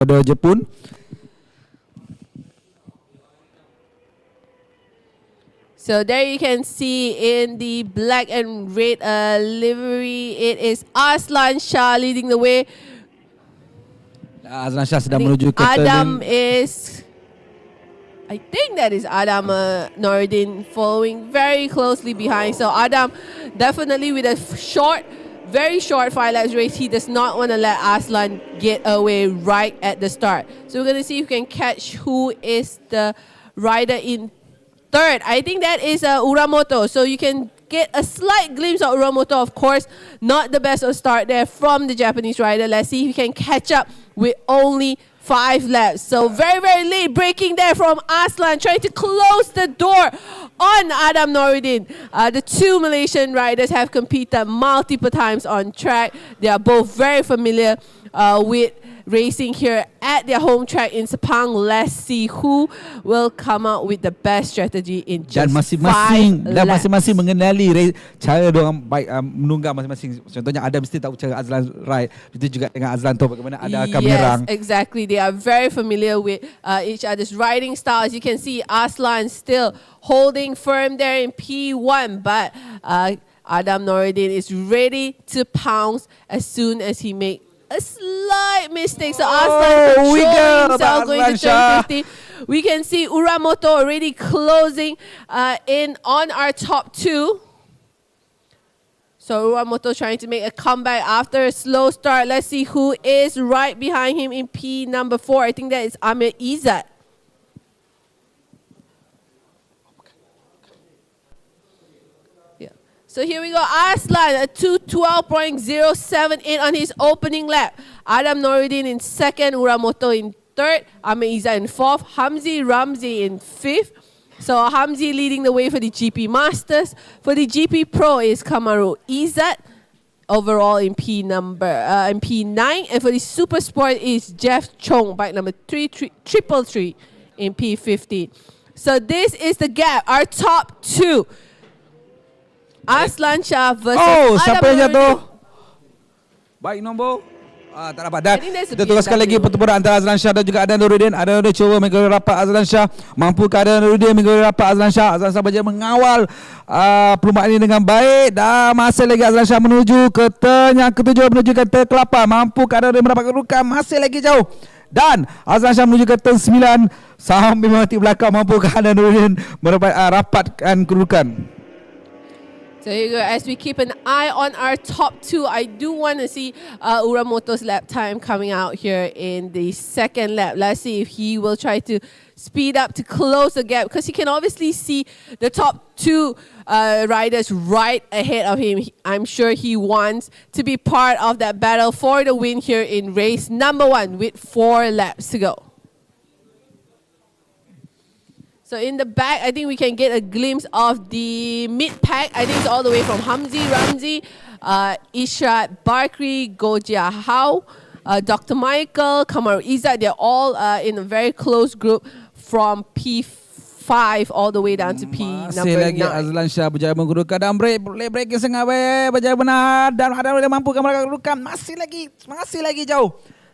pada Jepun. So there you can see in the black and red livery, it is Aslan Shah leading the way. Aslan Shah sedang menuju ke Adam is, I think that is Adam Noordin following very closely behind. So Adam definitely with a very short 5 laps race. He does not want to let Aslan get away right at the start. So we're going to see if we can catch who is the rider in third. I think that is Uramoto. So you can get a slight glimpse of Uramoto. Of course, not the best of start there from the Japanese rider. Let's see if he can catch up with only 5 laps. So very, very late braking there from Aslan, trying to close the door on Adam Noordin. The two Malaysian riders have competed multiple times on track. They are both very familiar with racing here at their home track in Sepang. Let's see who will come out with the best strategy in just 5 laps. Masing-masing mengenali cara diorang baik menunggang masing-masing. Contohnya Adam mesti tahu cara Azlan ride. Begitu juga dengan Azlan tahu bagaimana Adam akan menyerang. Yes, exactly. They are very familiar with each other's riding styles. You can see Aslan still holding firm there in P1, but Adam Noordin is ready to pounce as soon as he makes a slight mistake. So Aslan controlling himself going to turn 50. We can see Uramoto already closing in on our top 2. So Uramoto trying to make a comeback after a slow start. Let's see who is right behind him in P number 4. I think that is Amir Izzat. So here we go, Aslan, a 2:12.078 on his opening lap. Adam Noordin in second, Uramoto in third, Amir Izzat in fourth, Hamzi Ramzi in fifth. So Hamzi leading the way for the GP Masters. For the GP Pro is Kamaru Izzat, overall in P9. And for the Super Sport is Jeff Chong, bike number 333 in P15. So this is the gap, our top 2. Aslan Shah versus siapa yang Adam jatuh? Noordin. Baik nombor. Tak dapat. Dan kita teruskan lagi pertempuran antara Azlan Shah dan juga Adam Noordin. Adam Noordin cuba mengikuti rapat Azlan Shah. Mampukah Adam Noordin mengikuti rapat Azlan Shah? Azlan Shah berjaya mengawal perlumbaan ini dengan baik. Dan masih lagi Azlan Shah menuju ke turn yang ke-7 menuju ke turn ke-8. Mampukah Adam Noordin mendapat kedudukan? Masih lagi jauh. Dan Azlan Shah menuju ke turn 9 sambil mati belakang. Mampukah Adam Noordin rapatkan kedudukan? So here you go. As we keep an eye on our top 2, I do want to see Uramoto's lap time coming out here in the second lap. Let's see if he will try to speed up to close the gap, because he can obviously see the top 2 riders right ahead of him. I'm sure he wants to be part of that battle for the win here in race number 1 with 4 laps to go. So in the back, I think we can get a glimpse of the mid-pack. I think it's all the way from Hamzi Ramzi, Ishrat Barkri, Gojia Hao, Dr. Michael, Kamaru Izzat. They're all in a very close group from P5 all the way down to P number 9. Masih lagi Azlan Shah berjaya menggunakan dan break sangat baik, berjaya benar dan ada mampu menggunakan masih lagi jauh.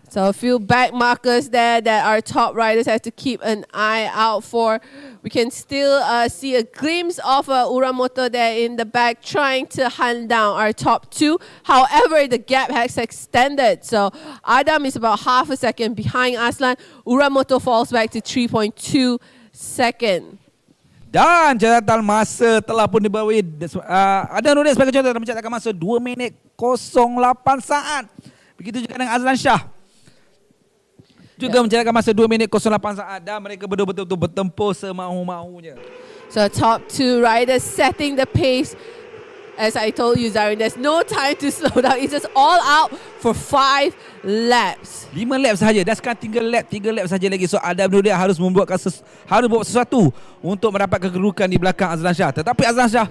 So a few back markers there that our top riders have to keep an eye out for. We can still see a glimpse of Uramoto there in the back trying to hunt down our top 2. However, the gap has extended. So Adam is about half a second behind Aslan. Uramoto falls back to 3.2 seconds. Dan catatan masa telah pun dibawa. Ada Noordin sebagai contoh dalam mencatatkan masa 2 minit 08 saat. Begitu juga dengan Azlan Shah. Juga menjalankan masa 2 minit 08 saat dan mereka betul-betul bertempur semahu-mahunya. So top 2 riders setting the pace. As I told you, Zarin, there's no time to slow down. It's just all out for 5 laps. 5 lap sahaja. Dan sekarang 3 lap sahaja lagi. So Adam Noordin harus buat sesuatu untuk mendapatkan kedudukan di belakang Azlan Shah. Tetapi Azlan Shah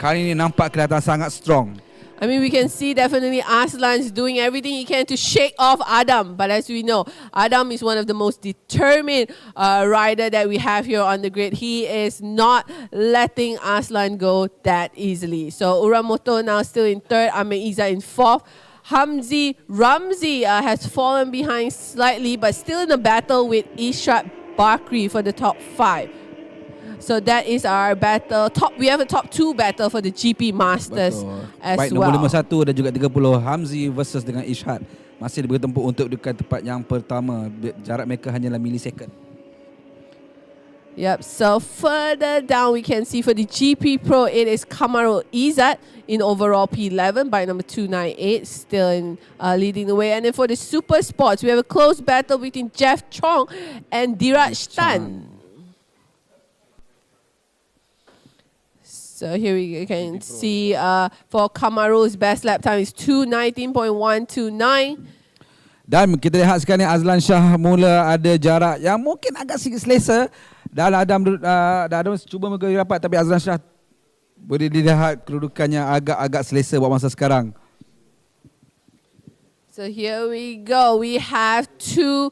kali ini nampak kelihatan sangat strong. I mean, we can see definitely Aslan's doing everything he can to shake off Adam. But as we know, Adam is one of the most determined rider that we have here on the grid. He is not letting Aslan go that easily. So Uramoto now still in third, Amir Izzat in fourth, Ramzi has fallen behind slightly, but still in a battle with Ishrat Bakri for the top 5. So that is our battle. We have a top 2 battle for the GP Masters as Baik, well. nombor 51 dan juga 30 Hamzi versus dengan Ishad. Masih bertempur untuk dekat tempat yang pertama. Jarak mereka hanyalah milisecond. Yep, so further down we can see for the GP Pro, it is Kamarul Izzat in overall P11 by number 298, still in leading the way. And then for the Super Sports, we have a close battle between Jeff Chong and Diraj Tan. So here we can see for Kamarul's best lap time is 2:19.129. Dan kita lihat sekarang ni Azlan Shah mula ada jarak yang mungkin agak sedikit selesa. Dan Adam cuba mengikuti rapat, tapi Azlan Shah boleh dilihat kedudukannya agak-agak selesa buat masa sekarang. So here we go. We have 3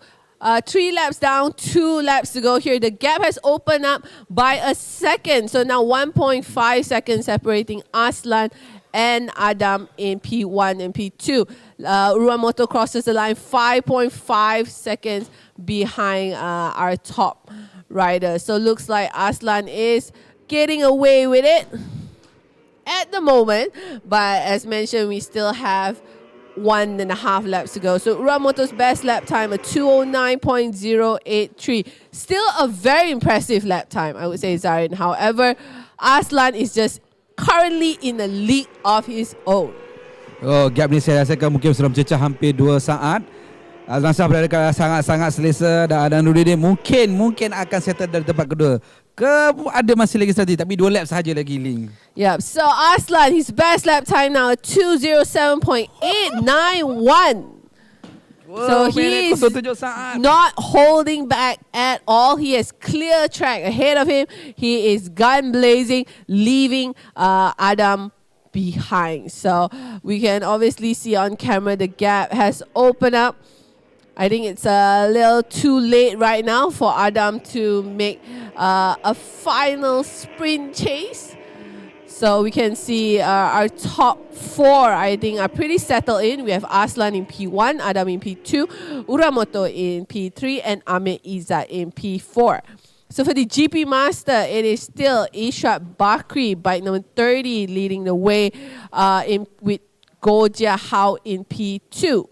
laps down, 2 laps to go here. The gap has opened up by a second. So now 1.5 seconds separating Aslan and Adam in P1 and P2. Uramoto crosses the line 5.5 seconds behind our top rider. So looks like Aslan is getting away with it at the moment. But as mentioned, we still have 1.5 laps to go. So Uramoto's best lap time, a 2:09.083. Still a very impressive lap time, I would say, Zarin. However, Aslan is just currently in a league of his own. Oh, gap ni saya rasakan mungkin sudah mencecah hampir 2 saat. Azlan Shah berada sangat-sangat selesa dan Nurudin mungkin akan settle dari tempat kedua. Ada masih lagi strategi, tapi 2 lap sahaja lagi Ling. Yep, so Aslan, his best lap time now, 2:07.891. So he's not holding back at all. He has clear track ahead of him. He is gun blazing, leaving Adam behind. So we can obviously see on camera the gap has opened up. I think it's a little too late right now for Adam to make a final sprint chase. So we can see our top 4, I think, are pretty settled in. We have Aslan in P1, Adam in P2, Uramoto in P3, and Amir Izzat in P4. So for the GP Master, it is still Ishrat Bakri, bike number 30, leading the way with Gojia Hao in P2.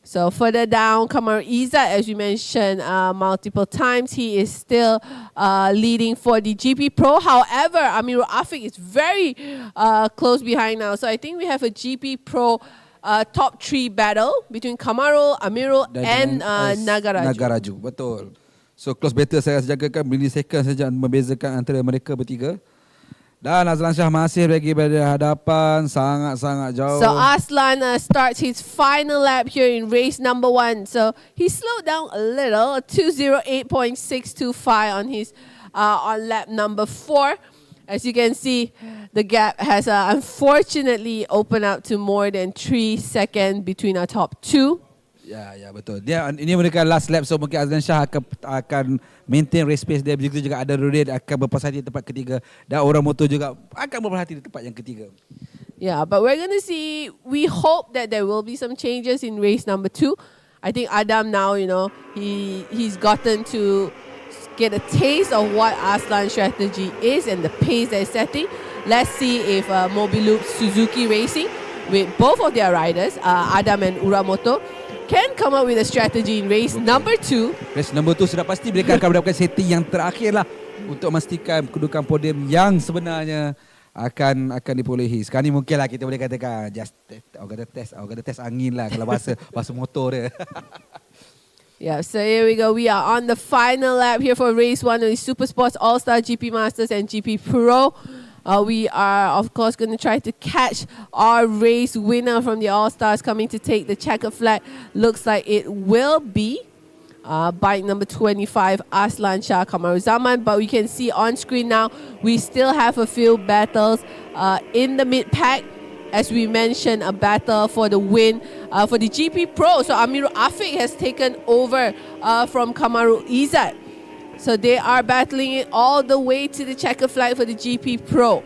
So further down, Kamar Izzat, as you mentioned multiple times, he is still leading for the GP Pro. However, Amirul Afiq is very close behind now. So I think we have a GP Pro top 3 battle between Kamarul, Amirul, and Nagaraju. Betul. So close battle saya jagakan milisecond saja membezakan antara mereka bertiga. Dan Azlan Shah masih lagi berada hadapan, sangat-sangat jauh. So Aslan starts his final lap here in race number 1. So he slowed down a little, 2:08.625 on his on lap number 4. As you can see, the gap has unfortunately opened up to more than 3 seconds between our top 2. Ya betul. Ini mereka last lap, so mungkin Azlan Shah akan maintain race pace dia. Begitu juga ada Rudin akan berpuas hati di tempat ketiga, dan orang motor juga akan berpuas hati di tempat yang ketiga. Yeah, but we're gonna see. We hope that there will be some changes in race number 2. I think Adam now, he's gotten to get a taste of what Aslan's strategy is and the pace they're setting. Let's see if Mobiloop Suzuki Racing, with both of their riders, Adam and Uramoto, can come up with a strategy in race number 2. Race number 2 sudah pasti mereka akan mendapatkan setting yang terakhir lah untuk memastikan kedudukan podium yang sebenarnya akan diperolehi. Sekarang ni mungkin lah kita boleh katakan just test angin lah kalau bahasa motor dia. Yeah, so here we go. We are on the final lap here for race 1 of the Super Sports All-Star GP Masters and GP Pro. We are, of course, going to try to catch our race winner from the All-Stars coming to take the checkered flag. Looks like it will be bike number 25, Aslan Shah Kamaruzaman. But we can see on screen now, we still have a few battles in the mid-pack. As we mentioned, a battle for the win for the GP Pro. So Amirul Afiq has taken over from Kamarul Izzat. So they are battling it all the way to the checkered flag for the GP Pro.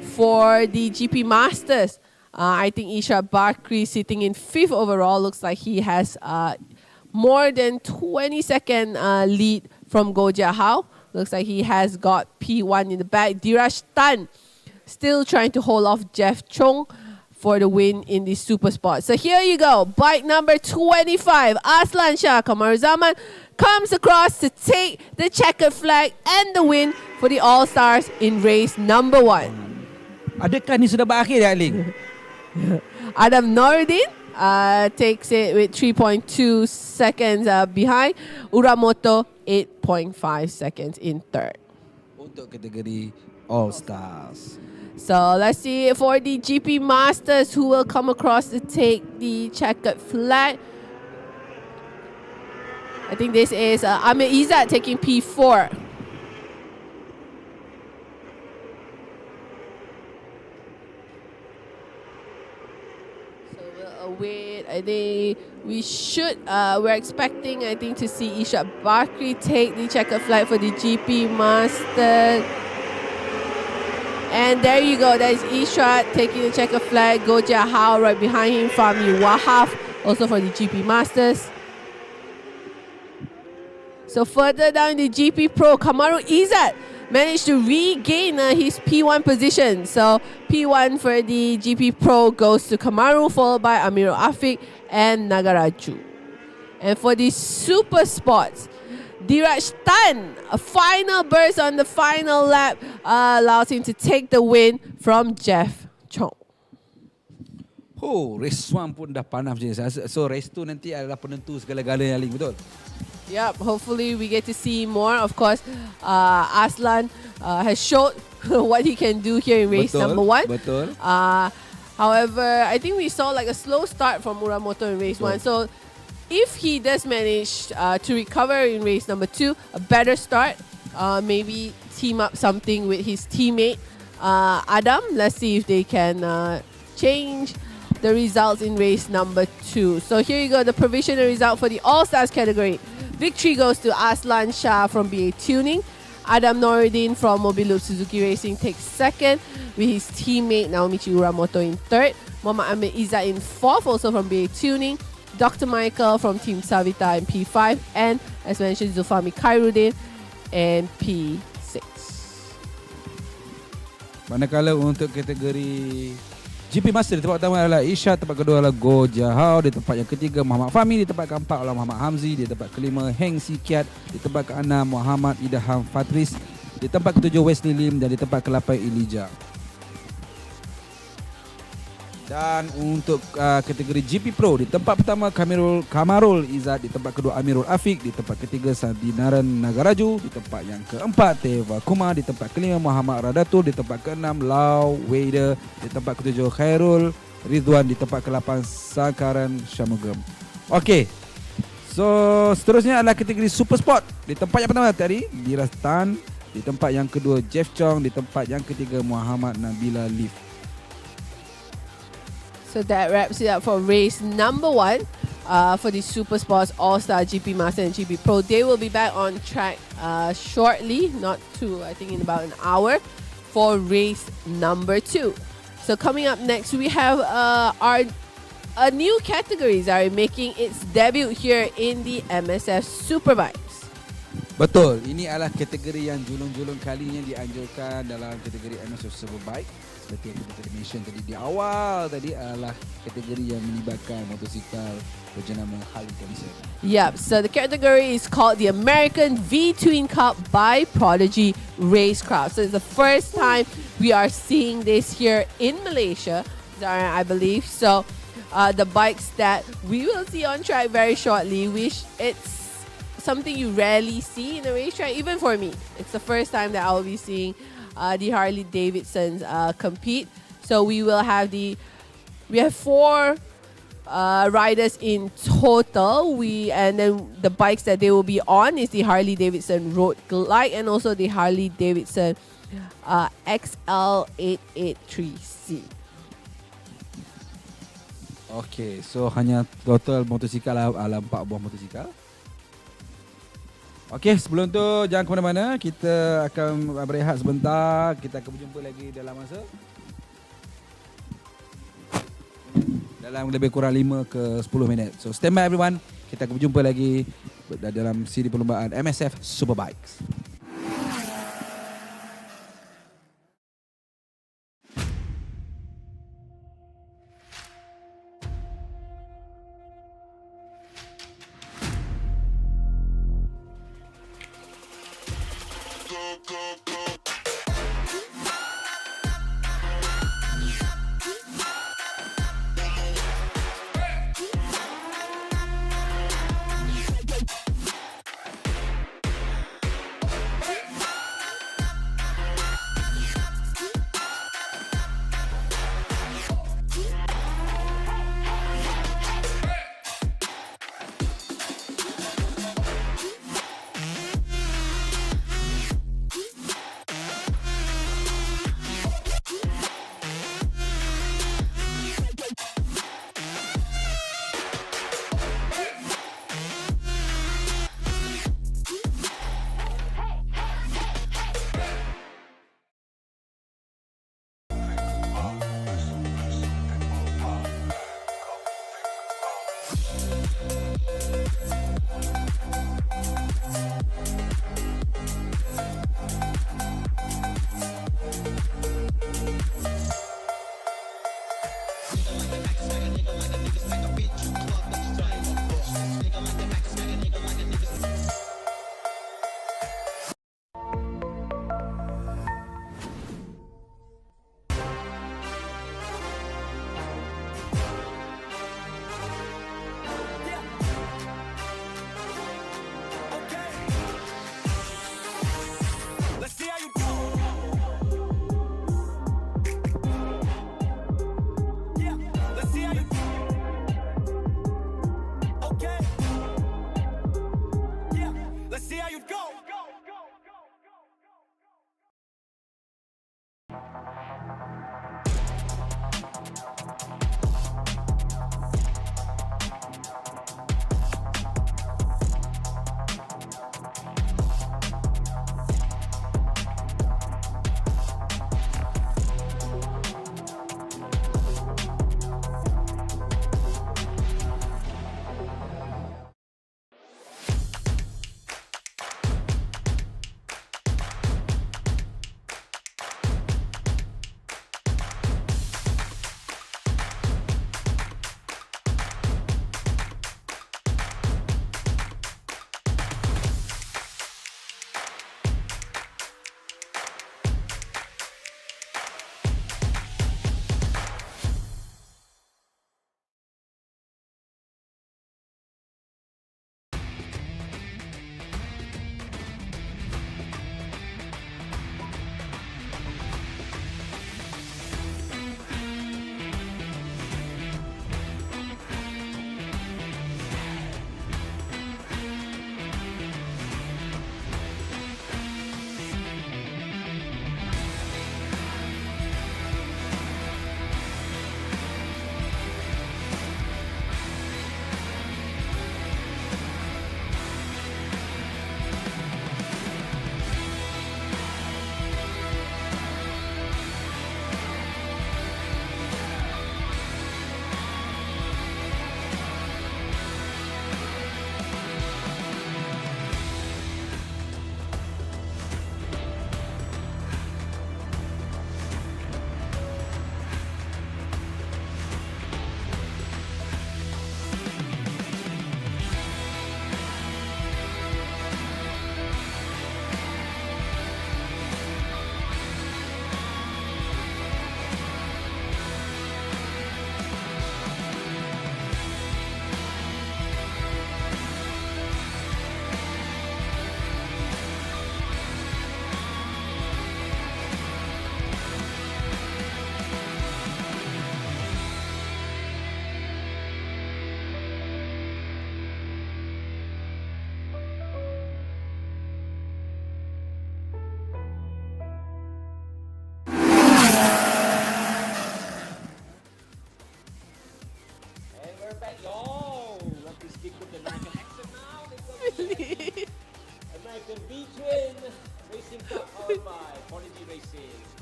For the GP Masters, I think Isha Bakri sitting in 5th overall. Looks like he has more than 20-second lead from Go Jiahao. Looks like he has got P1 in the back. Dheeraj Tan still trying to hold off Jeff Chong for the win in the super spot. So here you go. Bike number 25. Aslan Shah Kamaruzaman comes across to take the checkered flag and the win for the All-Stars in race number 1. Adakah ni sudah berakhir ya, Ling? Adam Noruddin takes it with 3.2 seconds behind. Uramoto 8.5 seconds in third. Untuk kategori All Stars. So let's see for the GP Masters who will come across to take the checkered flag. I think this is Amir Izzat taking P4. Wait, I think we're expecting, I think, to see Isha Bakri take the checkered flag for the GP Masters. And there you go, that is Isha taking the checkered flag. Go Jiahao right behind him, Fahmi Wahaf, also for the GP Masters. So further down the GP Pro, Kamaru Izzat managed to regain his P1 position. So P1 for the GP Pro goes to Kamaru, followed by Amirul Afiq and Nagaraju. And for the Super Sports, Dheeraj Tan, a final burst on the final lap, allows him to take the win from Jeff Chong. Oh, race 1 pun dah panas je. So race 2 nanti adalah penentu segala-galanya, Ling, betul? Yep, hopefully we get to see more. Of course, Aslan has showed what he can do here in race number 1. Betul. However, I think we saw like a slow start from Uramoto in race 1. So if he does manage to recover in race number 2, a better start, maybe team up something with his teammate Adam. Let's see if they can change the results in race number 2. So here you go, the provisional result for the All-Stars category. Victory goes to Aslan Shah from BA Tuning. Adam Noruddin from Mobiloop Suzuki Racing takes second, with his teammate Naomichi Uramoto in third. Muhammad Amir Izzat in fourth, also from BA Tuning. Dr. Michael from Team Savita in P5. And as mentioned, Zulfami Khairuddin in P6. Manakala untuk kategori GP Master, di tempat pertama adalah Isha, tempat kedua adalah Go Jiahao, di tempat yang ketiga Muhammad Fahmi, di tempat keempat adalah Muhammad Hamzi, di tempat kelima Heng Si Kiat, di tempat keenam Muhammad Idham Fatris, di tempat ketujuh Wesley Lim dan di tempat ke-8 Elijah. Dan untuk kategori GP Pro, di tempat pertama Kamarul Izzat, di tempat kedua Amirul Afiq, di tempat ketiga Sadinaran Nagaraju, di tempat yang keempat Teva Kumar, di tempat kelima Muhammad Radatul, di tempat keenam Lau Wade, di tempat ketujuh Khairul Ridwan, di tempat ke-8 Sakaran Shamugam. Okey. So seterusnya adalah kategori Super Sport. Di tempat yang pertama tadi Dheeraj Tan, di tempat yang kedua Jeff Chong, di tempat yang ketiga Muhammad Nabila Leaf. So that wraps it up for race number 1 for the Super Sports All-Star GP Master and GP Pro. They will be back on track shortly, not too, I think in about an hour, for race number 2. So coming up next, we have a new categories are making its debut here in the MSF Superbikes. Betul, ini adalah kategori yang julung-julung kalinya dianjurkan dalam kategori MSF Superbike. Seperti yang kita mention tadi di awal tadi adalah kategori yang melibatkan motosikal berjenama Harley Davidson. Yep, so the category is called the American V-Twin Cup by Prodigy Racecraft. So it's the first time we are seeing this here in Malaysia, I believe. So the bikes that we will see on track very shortly, which it's something you rarely see in a racetrack, even for me. It's the first time that I will be seeing the Harley Davidsons compete. So we have 4 riders in total. And then the bikes that they will be on is the Harley Davidson Road Glide and also the Harley Davidson XL883C. Okay, so hanya total motosikal adalah 4 buah motosikal. Okey, sebelum tu jangan ke mana-mana. Kita akan berehat sebentar. Kita akan berjumpa lagi dalam masa dalam lebih kurang 5 ke 10 minit. So stand by everyone. Kita akan berjumpa lagi dalam siri perlombaan MSF Superbikes.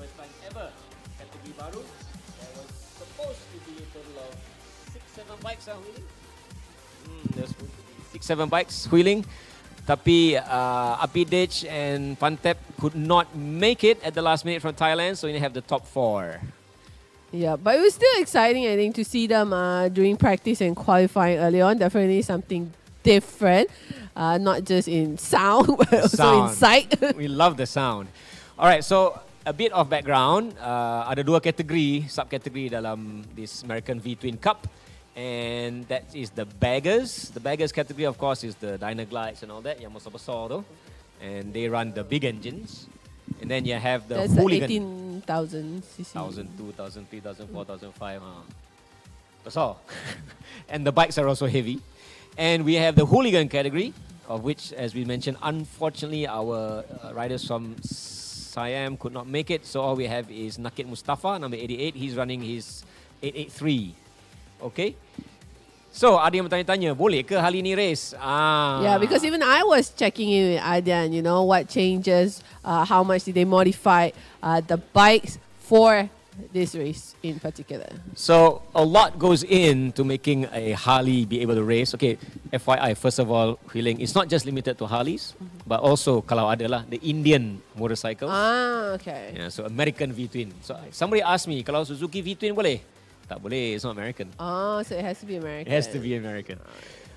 First time ever category baru. There was supposed to be a total of 7 bikes are wheeling. There's 6-7 bikes wheeling. Tapi Apidage and Pantep could not make it at the last minute from Thailand, so you have the top 4. Yeah, but it was still exciting, I think, to see them doing practice and qualifying early on. Definitely something different, not just in sound, but also in sight. We love the sound. Alright, so a bit of background. Ada 2 kategori, subkategori dalam this American V-Twin Cup. And that is the baggers. The baggers category, of course, is the Dynaglides and all that, yang besar-besar tu. And they run the big engines. And then you have the That's hooligan. 18,000 cc. 1,002, 1,003, 1,004, 1,005. Besar. And the bikes are also heavy. And we have the hooligan category, of which, as we mentioned, unfortunately, our riders from Siam could not make it. So all we have is Nakit Mustafa, number 88. He's running his 883. Okay. So, ada yang bertanya-tanya, boleh ke hari ni race? Yeah, because even I was checking in with Adian, you know, what changes, how much did they modify the bikes for this race in particular. So, a lot goes into making a Harley be able to race. Okay, FYI, first of all, Huiling, it's not just limited to Harleys, but also, kalau ada lah, the Indian motorcycles. Okay. Yeah, so American V-Twin. So, somebody asked me, kalau Suzuki V-Twin boleh? Tak boleh, it's not American. Oh, so it has to be American. It has to be American.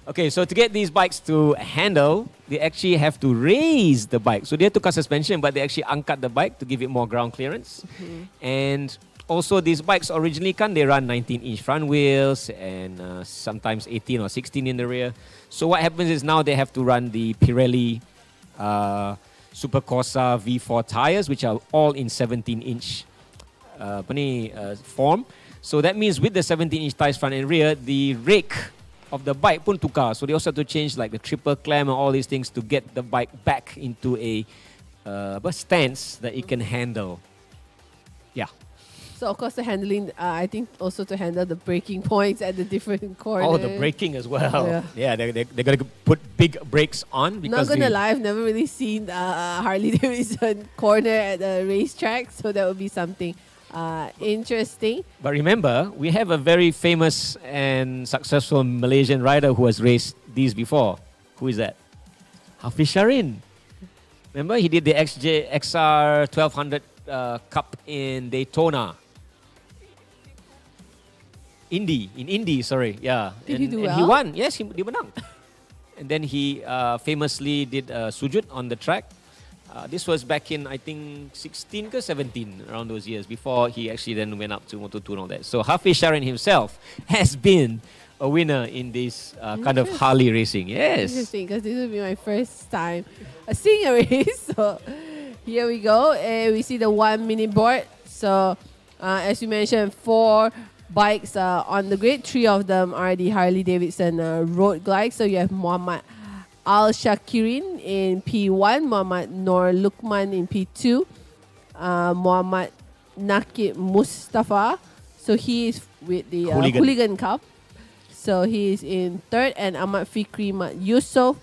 Okay, so to get these bikes to handle, they actually have to raise the bike. So they tukar suspension, but they actually angkat the bike to give it more ground clearance. And also these bikes originally they run 19-inch front wheels and sometimes 18 or 16 in the rear. So what happens is now they have to run the Pirelli Super Corsa V4 tires, which are all in 17-inch form. So that means with the 17-inch tires front and rear, the rake of the bike pun tukar. So they also have to change like the triple clamp and all these things to get the bike back into a stance that it can handle. Yeah. So of course the handling, I think also to handle the braking points at the different corners. Oh, the braking as well. Yeah, they're going to put big brakes on. Because not gonna lie, I've never really seen Harley Davidson corner at the racetrack, so that would be something interesting. But remember, we have a very famous and successful Malaysian rider who has raced these before. Who is that? Hafiz Sharin. Remember, he did the XR 1200 Cup in Daytona. Indy, sorry. Yeah. Did he do well? And he won. Yes, he menang. And then he famously did sujud on the track. This was back in, I think, 16 or 17, around those years, before he actually then went up to Moto2 and all that. So Hafiz Sharin himself has been a winner in this kind of Harley racing. Yes. Interesting, because this will be my first time seeing a race. So here we go. We see the 1 minute board. So as you mentioned, 4 bikes on the grid. 3 of them are the Harley Davidson road glides. So you have Muhammad Al-Shakirin in P1, Muhammad Nur Lukman in P2, Muhammad Nakib Mustafa. So he is with the Hooligan Cup. So he is in 3rd, and Ahmad Fikri Mat Yusof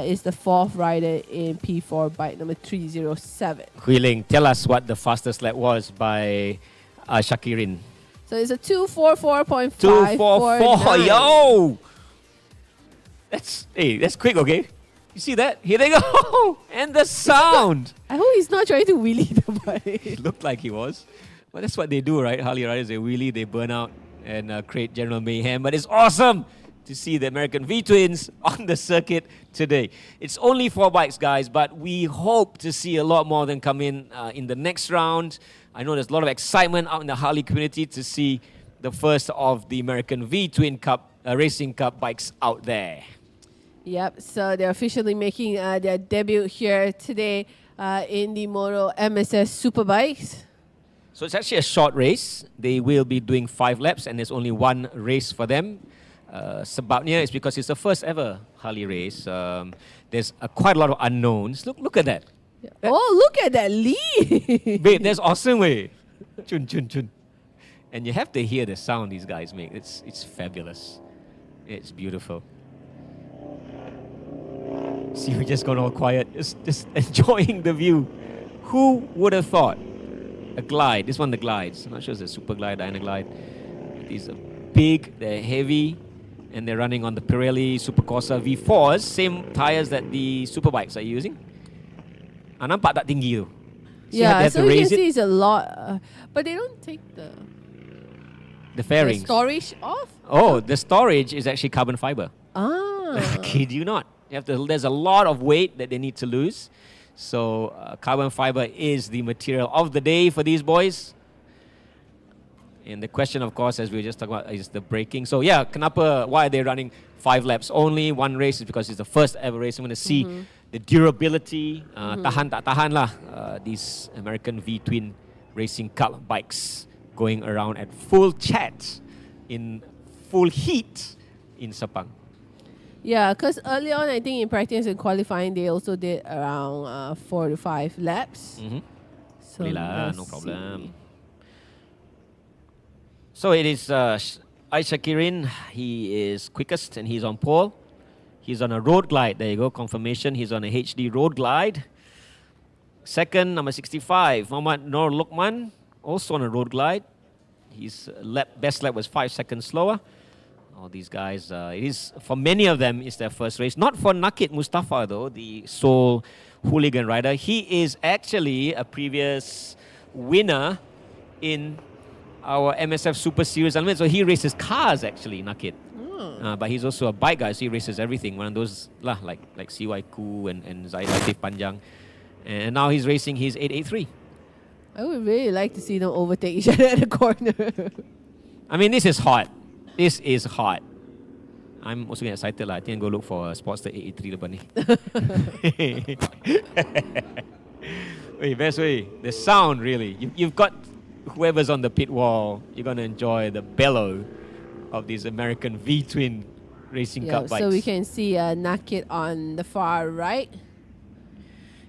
is the 4th rider in P4 bike number 307. Huiling, tell us what the fastest lap was by Shakirin. So it's a 244.5. 244, yo! That's quick, okay? You see that? Here they go! And the sound! I hope he's not trying to wheelie the bike. It looked like he was. But that's what they do, right? Harley riders, they wheelie, they burn out and create general mayhem. But it's awesome to see the American V-Twins on the circuit today. It's only 4 bikes, guys, but we hope to see a lot more of them come in the next round. I know there's a lot of excitement out in the Harley community to see the first of the American V-Twin Cup, Racing Cup bikes out there. Yep, so they're officially making their debut here today in the Moto MSF Superbikes. So it's actually a short race. They will be doing 5 laps, and there's only 1 race for them. Sebabnya is because it's the first ever Harley race. There's quite a lot of unknowns. Look at that. Oh, look at that lead. Babe, that's awesome, way. Chun, chun, chun. And you have to hear the sound these guys make. It's fabulous. It's beautiful. See, we just got all quiet, just enjoying the view. Who would have thought? A glide. This one, the glides. I'm not sure it's a super glide, dyna glide. These are big, they're heavy, and they're running on the Pirelli Supercorsa V4s, same tires that the Superbikes are using. Nampak tak tinggi tu? See how they Yeah, have so to you can raise see it? it's a lot, but they don't take the The storage off. Oh, the storage is actually carbon fiber. Ah, Kid you not. There's a lot of weight that they need to lose. So carbon fiber is the material of the day for these boys. And the question, of course, as we were just talking about, is the braking. So yeah, why are they running 5 laps only? One race is because it's the first ever race. I'm going to see the durability, tahan tak tahan lah, these American V-twin racing cup bikes going around at full chat in full heat in Sepang. yeah, because early on, I think in practice and qualifying, they also did around 4 to 5 laps. So Boleh lah, let's no see. problem. So it is Aisha Kirin. He is quickest and he's on pole. He's on a road glide. There you go, confirmation. He's on a HD road glide. Second, number 65, Muhammad Nur Luqman, also on a road glide. His best lap was 5 seconds slower. All these guys, it is, for many of them, it's their first race. Not for Nakid Mustafa, though, the sole hooligan rider. He is actually a previous winner in our MSF Super Series Unlimited. So he races cars, actually, Nakid. But he's also a bike guy, so he races everything. One of those, like CY Ku and Zaid Panjang. And now he's racing his 883. I would really like to see them overtake each other at the corner. I mean, this is hot. This is hot. I'm also getting excited lah. I think I'll go look for a Sportster 883 lepas ni. Wait, best way. The sound, really. You've got whoever's on the pit wall, you're going to enjoy the bellow of these American V-twin racing cup bikes. So we can see Nakid on the far right.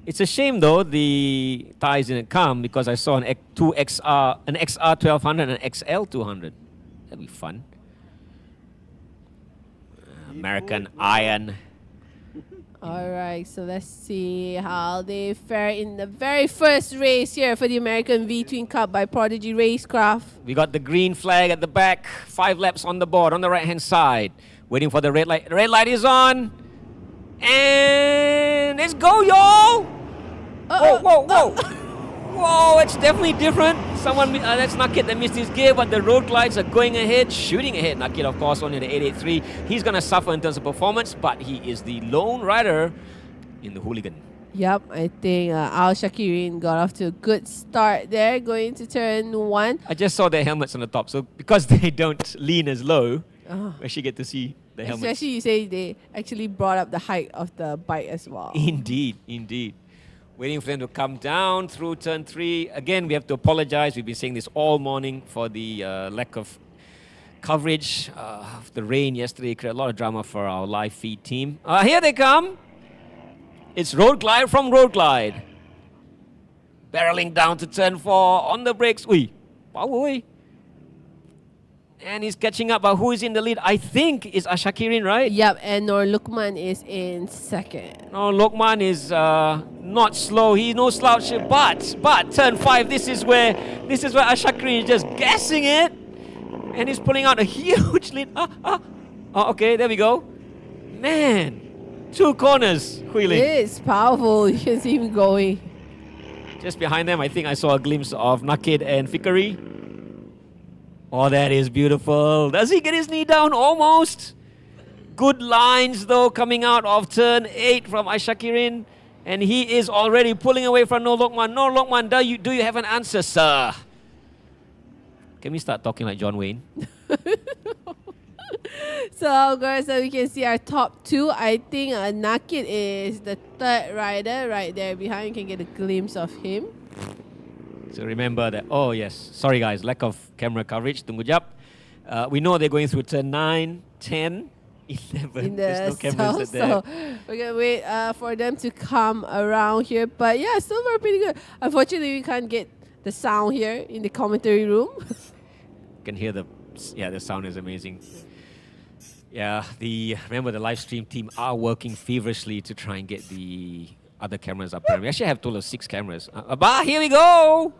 It's a shame though the tires didn't come because I saw an XR 1200 and an XL 200. That'd be fun. American Iron. All right, so let's see how they fare in the very first race here for the American V-Twin Cup by Prodigy Racecraft. We got the green flag at the back. 5 laps on the board on the right-hand side. Waiting for the red light. The red light is on. And let's go, y'all! Whoa. Whoa, it's definitely different. That's Nakid that missed his gear, but the road glides are going ahead, shooting ahead. Nakid, of course, only the 883. He's going to suffer in terms of performance, but he is the lone rider in the hooligan. Yep, I think Al Shakirin got off to a good start there, going to turn 1. I just saw their helmets on the top, so because they don't lean as low, we actually get to see the helmets. Especially you say they actually brought up the height of the bike as well. Indeed. Waiting for them to come down through turn 3. Again, we have to apologize. We've been saying this all morning for the lack of coverage of the rain yesterday. Created a lot of drama for our live feed team. Here they come. It's Road Glide from Road Glide. Barreling down to turn 4 on the brakes. Power. And he's catching up, but who is in the lead? I think it's Ashakirin, right? Yep, and Nur Luqman is in second. No, Luqman is not slow. He's no slouch, but turn 5. This is where Ashakirin is just gassing it, and he's pulling out a huge lead. Okay, there we go. Man, 2 corners, Hui Ling. It is powerful. You can see him going. Just behind them, I think I saw a glimpse of Nakid and Fikri. Oh, that is beautiful. Does he get his knee down? Almost. Good lines, though, coming out of turn 8 from Ashakirin. And he is already pulling away from Nur Luqman. Nur Luqman, do you have an answer, sir? Can we start talking like John Wayne? So, guys, so we can see our top 2. I think Nakid is the 3rd rider right there behind. You can get a glimpse of him. So remember that. Oh, yes. Sorry, guys. Lack of camera coverage. Tunggu jap. We know they're going through turn 9, 10, 11. In There's no the cameras south, there. so we're going to wait for them to come around here. But yeah, still very pretty good. Unfortunately, we can't get the sound here in the commentary room. You can hear the sound is amazing. Yeah, remember the live stream team are working feverishly to try and get the other cameras up there. We actually have a total of 6 cameras. But here we go!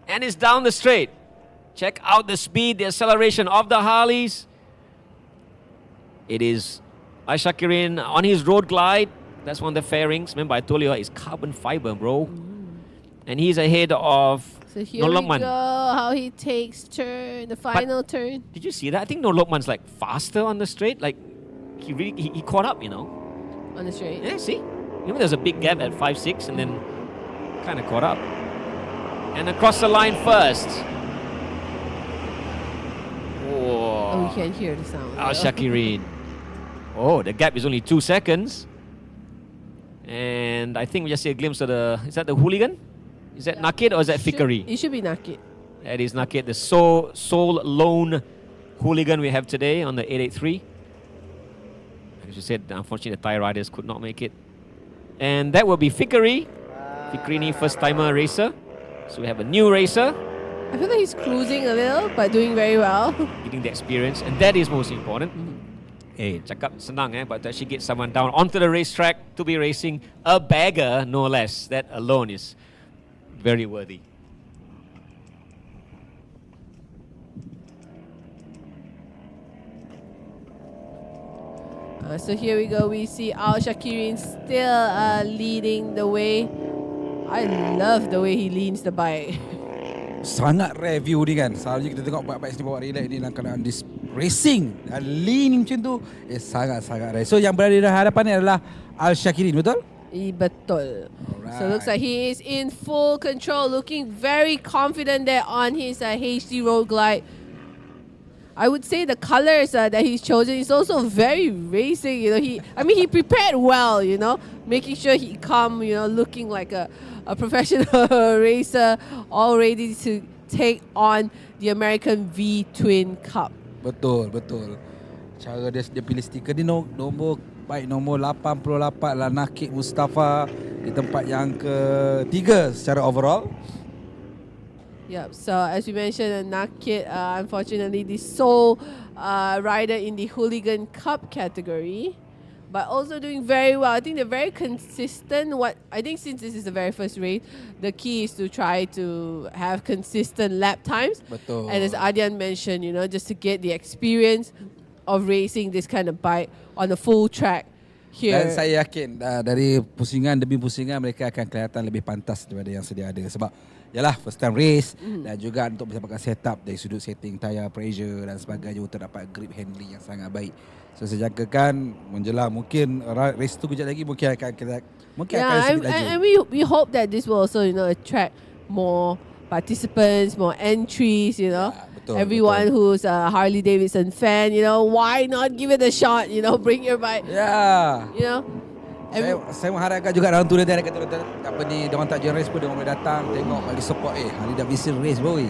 And it's down the straight. Check out the speed, the acceleration of the Harleys. It is Al-Shakirin on his road glide. That's one of the fairings. Remember, I told you it's carbon fiber, bro. And he's ahead of So here Nur we Lokman. go, how he takes the final turn. Did you see that? I think Nur Lokman's like faster on the straight. Like he caught up, you know. On the straight. Yeah, see? Even there's a big gap at 5-6 and then kind of caught up. And across the line first. Oh, Oh, we can hear the sound. Al-Shakirin. Oh, the gap is only 2 seconds. And I think we just see a glimpse of is that the hooligan? Is that Naked or is that Fikri? It should be Naked. That is Naked, the sole lone hooligan we have today on the 883. As you said, unfortunately the Thai riders could not make it. And that will be Fikri. Fikrini, first-timer racer. So we have a new racer. I feel like he's cruising a little, but doing very well. Getting the experience, and that is most important. Cakap senang but to actually get someone down onto the racetrack to be racing a bagger, no less. That alone is very worthy. So here we go. We see Al-Shakirin still leading the way. I love the way he leans the bike. Sangat rare view ni kan. Selalunya kita tengok bike-bike ni bawa relax ni dalam keadaan racing dan lean macam tu. Sangat-sangat rare. So yang berada di hadapan ni adalah Al-Shakirin, betul? Betul. Alright. So looks like he is in full control, looking very confident there on his HD road glide. I would say the colors that he's chosen is also very racing. You know, he prepared well. You know, making sure he come. You know, looking like a professional racer, all ready to take on the American V Twin Cup. Betul. Cara dia pilih stiker ni nombor 88 lah Nakid Mustafa di tempat yang ketiga secara overall. Yep. So as we mentioned, Nakid, unfortunately, the sole rider in the Hooligan Cup category, but also doing very well. I think they're very consistent. I think since this is the very first race, the key is to try to have consistent lap times. Betul. And as Adian mentioned, you know, just to get the experience of racing this kind of bike on a full track here. Dan saya yakin dari pusingan demi pusingan mereka akan kelihatan lebih pantas daripada yang sedia ada. Sebab yalah first time race dan juga untuk mendapatkan setup dari sudut setting tayar pressure dan sebagainya untuk dapat grip handling yang sangat baik. So saya jangkakan menjelang mungkin race tu kejap lagi mungkin akan sedikit laju. And we hope that this will also, you know, attract more participants, more entries, you know. Everyone who's a Harley Davidson fan, you know, why not give it a shot, you know, bring your bike. Yeah. You know. Saya mengharapkan juga dalam turun dia kata apa ni, diorang tak join race pun diorang boleh datang tengok bagi support Harley Davidson race boy.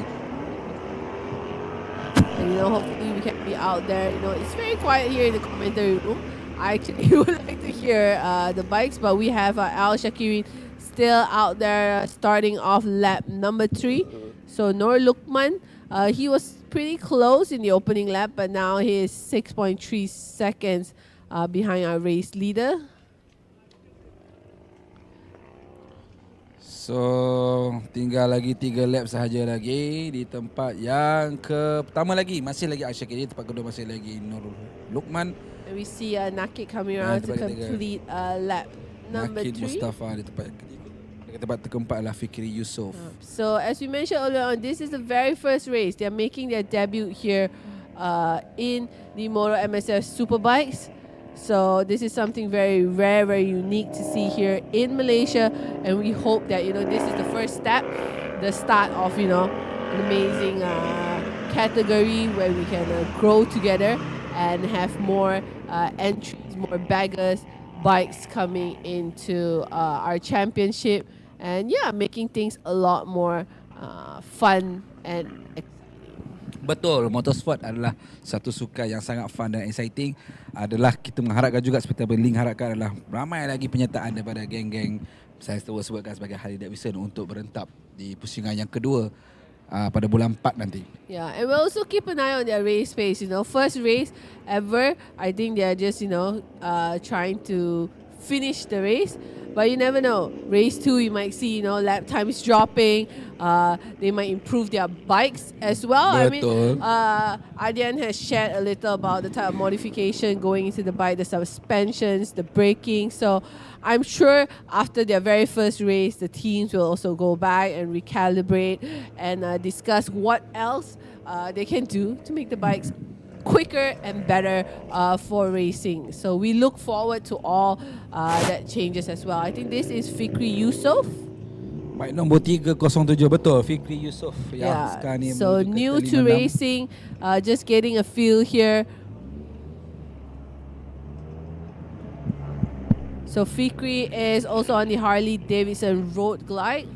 And you know, hopefully we can be out there. You know, it's very quiet here in the commentary room. I actually would like to hear the bikes, but we have Al-Shakirin still out there starting off lap number 3. So Nur Lokman, he was pretty close in the opening lap, but now he is 6.3 seconds behind our race leader. So tinggal lagi 3 lap sahaja lagi di tempat yang pertama lagi. Masih lagi Al-Shakirin, tempat kedua masih lagi Nur Lokman. And we see Nakid coming around to complete lap number 3. Nakid Mustafa di tempat ketiga. Tempat keempat adalah Fikri Yusof. So as we mentioned earlier on, this is the very first race. They are making their debut here in the Moto MSF Superbikes. So this is something very rare, very unique to see here in Malaysia, and we hope that, you know, this is the first step, the start of, you know, an amazing category where we can grow together and have more entries, more baggers, bikes coming into our championship, and yeah, making things a lot more fun and exciting. Betul, motorsport adalah satu sukan yang sangat fun dan exciting. Adalah kita mengharapkan juga seperti apa Link harapkan adalah ramai lagi penyertaan daripada geng-geng saya sebutkan sebagai Harley Davidson untuk berentap di pusingan yang kedua pada bulan 4 nanti. Yeah, and we'll also keep an eye on their race pace. You know, first race ever. I think they are just, you know, trying to finish the race. But you never know. Race 2, you might see, lap times dropping. They might improve their bikes as well. Betul. Ardian has shared a little about the type of modification going into the bike, the suspensions, the braking. So I'm sure after their very first race, the teams will also go back and recalibrate and discuss what else they can do to make the bikes quicker and better for racing. So we look forward to all that changes as well. I think this is Fikri Yusof. Bike nombor 307 betul, Fikri Yusof. Sekarang ni So menuju ke new to 56. racing, just getting a feel here. So Fikri is also on the Harley Davidson Road Glide.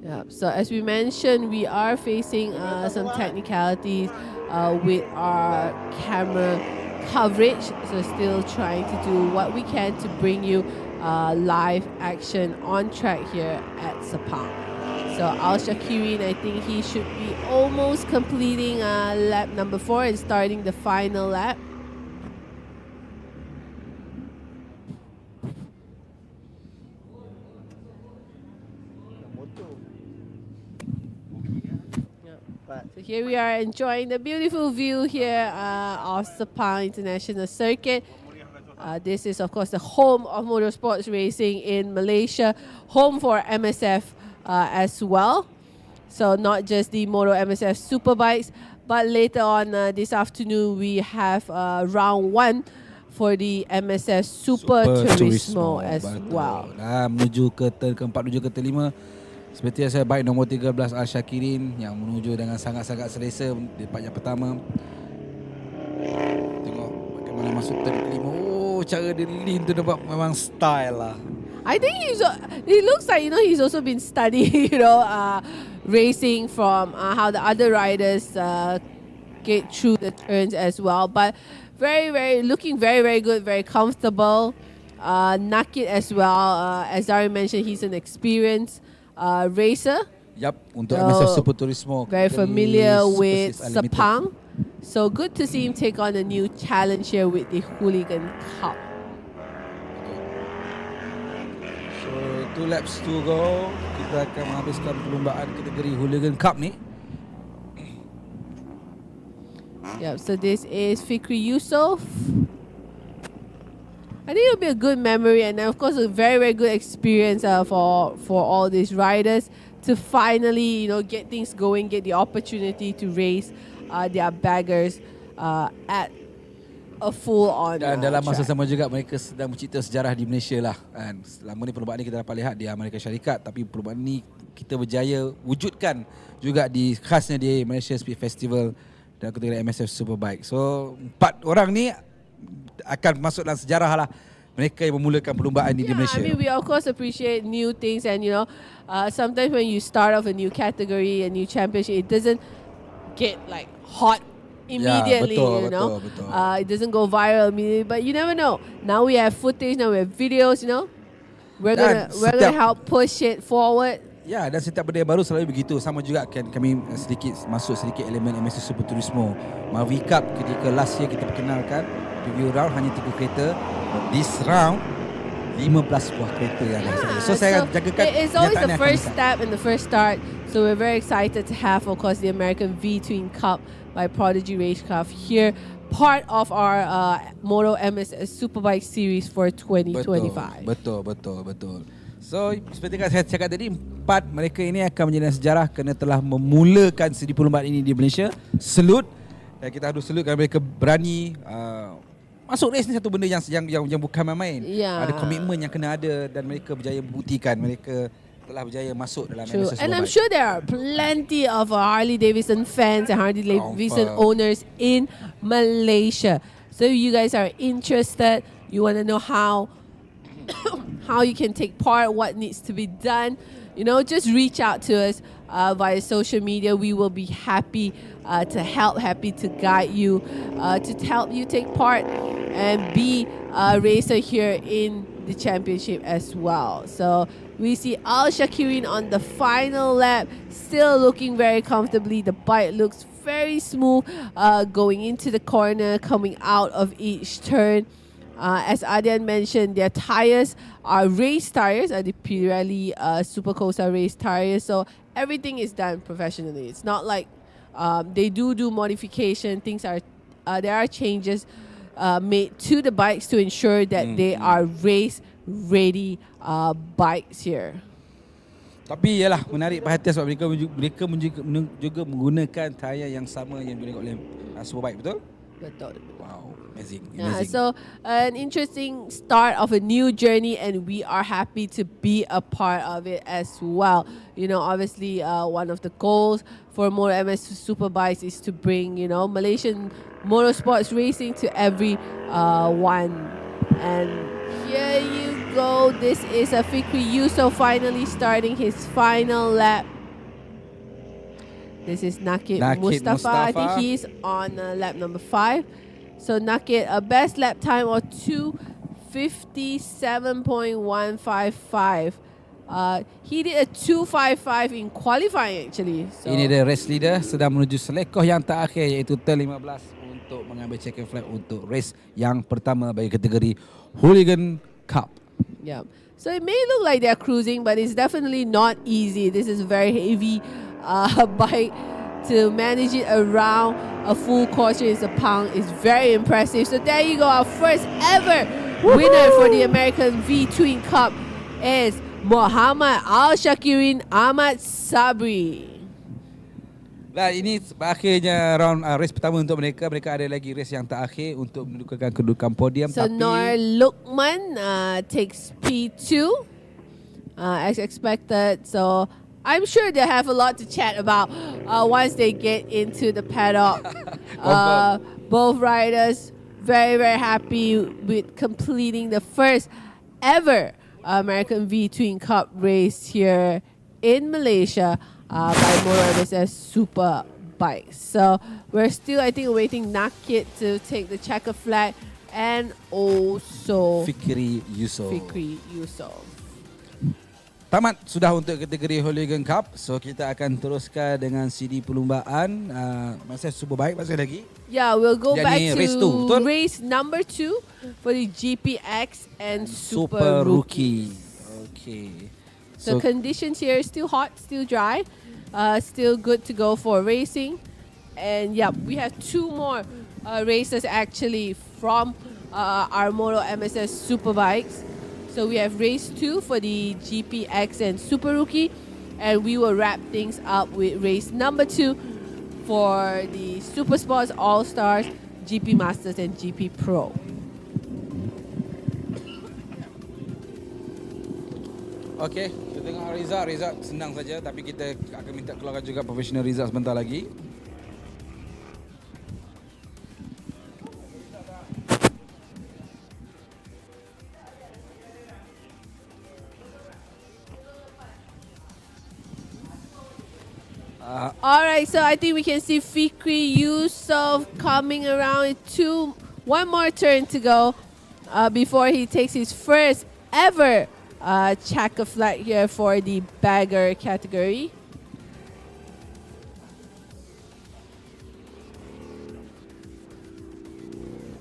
Yeah, so as we mentioned, we are facing some technicalities with our camera coverage. So still trying to do what we can to bring you live action on track here at Sepang. So Al Shakirin, I think he should be almost completing lap number 4 and starting the final lap. So here we are enjoying the beautiful view here of Sepang International Circuit. This is, of course, the home of motorsports racing in Malaysia, home for MSF as well. So not just the Moto MSF Superbikes, but later on this afternoon we have round 1 for the MSF Super Turismo as well. Dah menuju ke turn keempat, menuju ke turn 5. Seperti yang saya bike nombor 13 Al Shakirin yang menuju dengan sangat-sangat selesa di part yang pertama. Tengok bagaimana masuk turn kelima. Oh, cara dia lean tu nampak memang style lah. I think it looks like he's also been studying racing from how the other riders get through the turns as well. But looking very, very good, very comfortable. Nakit as well. As Zari mentioned, he's an experienced racer. Yup, untuk MSF Super Turismo. Very familiar Super with 6 Unlimited. Sepang. So good to see him take on a new challenge here with the Hooligan Cup. So 2 laps to go. Kita akan menghabiskan perlombaan kategori Hooligan Cup ni. Yep, so this is Fikri Yusof. I think it'll be a good memory and of course a very, very good experience for all these riders to finally, get things going, get the opportunity to race their baggers at a full-on Dan dalam masa track. sama juga mereka sedang mencipta sejarah di Malaysia lah kan. Selama ni perlombaan ni kita dapat lihat di Amerika Syarikat, tapi perlombaan ni kita berjaya wujudkan juga di khasnya di Malaysia Speed Festival dan kategori MSF Superbike. So 4 orang ni akan masuk dalam sejarah lah, mereka yang memulakan perlombaan ni di Malaysia. I mean, we of course appreciate new things and sometimes when you start off a new category, a new championship, it doesn't get like hot immediately, betul. It doesn't go viral immediately, but you never know. Now we have footage, now we have videos, We're gonna help push it forward. Ya, dan setiap benda yang baru selalu begitu. Sama juga akan kami masuk sedikit elemen MSF Super Turismo. Recap ketika last year kita perkenalkan preview round hanya 3 kereta. This round 15 buah kereta yang ada. So saya jagakan. It's always kenyataan the yang first akan step and the first start. So we're very excited to have, of course, the American V-Twin Cup by Prodigy Racecraft here, part of our Moto MSF Superbike series for 2025. Betul. So seperti yang saya cakap tadi, 4 mereka ini akan menjadi sejarah kerana telah memulakan siri perlombaan ini di Malaysia. Salute. Dan kita harus salute kerana mereka berani masuk race ni, satu benda yang bukan main-main. Yeah. Ada komitmen yang kena ada dan mereka berjaya buktikan mereka telah berjaya masuk dalam True. MSF And I'm Superbike. sure there are plenty of Harley Davidson fans and Harley Davidson owners in Malaysia. So if you guys are interested, you want to know how you can take part, what needs to be done, just reach out to us via social media. We will be happy to help, happy to guide you, to help you take part and be a racer here in the championship as well. So we see Al Shakirin on the final lap, still looking very comfortably. The bike looks very smooth going into the corner, coming out of each turn. As Adrian mentioned, their tires are race tires, the Pirelli Supercosa race tires. So everything is done professionally. It's not like they do modification. There are changes made to the bikes to ensure that they are race ready bikes here. Tapi yalah, menarik perhatian sebab mereka juga menggunakan tayar yang sama yang digunakan oleh Superbike, betul? Betul. Wow, amazing. Yeah, so an interesting start of a new journey, and we are happy to be a part of it as well. You know, obviously, one of the goals for more MS Superbikes is to bring, you know, Malaysian motorsports racing to every one. And here you go. This is a Fikri Yusof finally starting his final lap. This is Nakid Mustafa. I think he's on lap number 5. So Nakid, a best lap time of 2:57.155. He did a 2:55 in qualifying actually. So ini dia race leader sedang menuju selekoh yang terakhir iaitu turn 15 untuk mengambil checker flag untuk race yang pertama bagi kategori Hooligan Cup. Yeah. So it may look like they're cruising, but it's definitely not easy. This is very heavy bike. To manage it around a full quarter is a pound is very impressive. So there you go. Our first ever winner for the American V Twin Cup is Muhammad Al Shakirin Ahmad Sabri. Dan ini akhirnya round race pertama untuk mereka. Mereka ada lagi race yang terakhir untuk mendudukan kedudukan podium. So Nor Lukman takes P2 as expected. So I'm sure they have a lot to chat about once they get into the paddock. Both riders very, very happy with completing the first ever American V Twin Cup race here in Malaysia by Moto MSF Super Bikes. So we're still, I think, waiting Nakid to take the checker flag and also Fikri Yusof. Tamat sudah untuk kategori Hooligan Cup. So kita akan teruskan dengan CD perlumbaan masih Superbike masih lagi. Yeah, we'll go Jadi back to race number 2 for the GPX and Super Rookie. Okay. So conditions here still hot, still dry, still good to go for racing. And yeah, we have 2 more races actually from our Moto MSS Superbikes. So we have race 2 for the GPX and Super Rookie, and we will wrap things up with race number 2 for the Super Sports All Stars, GP Masters and GP Pro. Okay, kita tengok result senang saja, tapi kita akan minta keluarkan juga professional result sebentar lagi. Alright, so I think we can see Fikri Yusof coming around with one more turn to go before he takes his first ever checker flag here for the bagger category.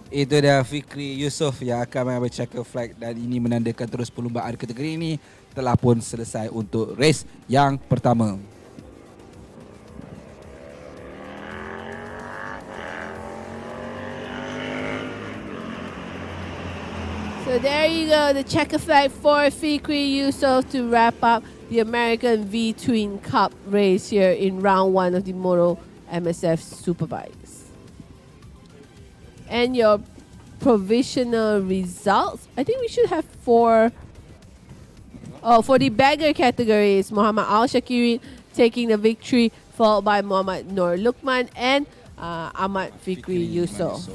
Itu dia Fikri Yusof yang akan mengambil checker flag, dan ini menandakan terus perlumbaan kategori ini telah pun selesai untuk race yang pertama. So there you go, the checker flag for Fikri Yusof to wrap up the American V Twin Cup race here in round 1 of the Moto MSF Superbikes. And your provisional results, I think we should have 4. Oh, for the bagger categories, Muhammad Al Shakirin taking the victory, followed by Muhammad Nor Lukman and Ahmad Fikri Yusof.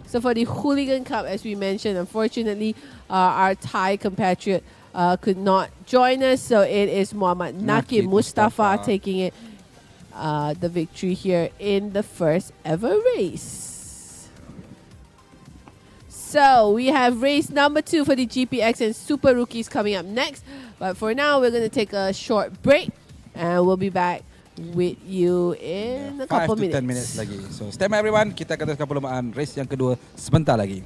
So for the Hooligan Cup, as we mentioned, unfortunately, our Thai compatriot could not join us. So it is Muhammad Nakid Mustafa taking it the victory here in the first ever race. So we have race number 2 for the GPX and Super Rookies coming up next. But for now, we're going to take a short break and we'll be back with you in a couple 5 to 10 minutes lagi. So stand by everyone, kita akan teruskan perlombaan race yang kedua sebentar lagi.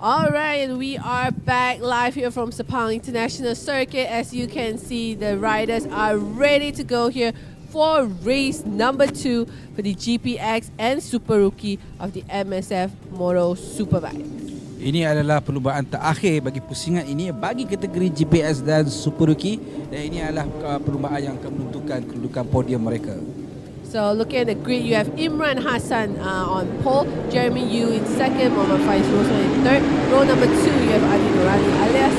All right, and we are back live here from Sepang International Circuit. As you can see, the riders are ready to go here for race number 2 for the GPX and Super Rookie of the MSF Moto Superbike. Ini adalah perlumbaan terakhir bagi pusingan ini bagi kategori GPS dan Super Rookie, dan ini adalah perlumbaan yang akan menentukan kedudukan podium mereka. So looking at the grid, you have Imran Hassan on pole, Jeremy Yu in second, Muhammad Faiz Rosman in third. Row number 2, you have Ali Nurali alias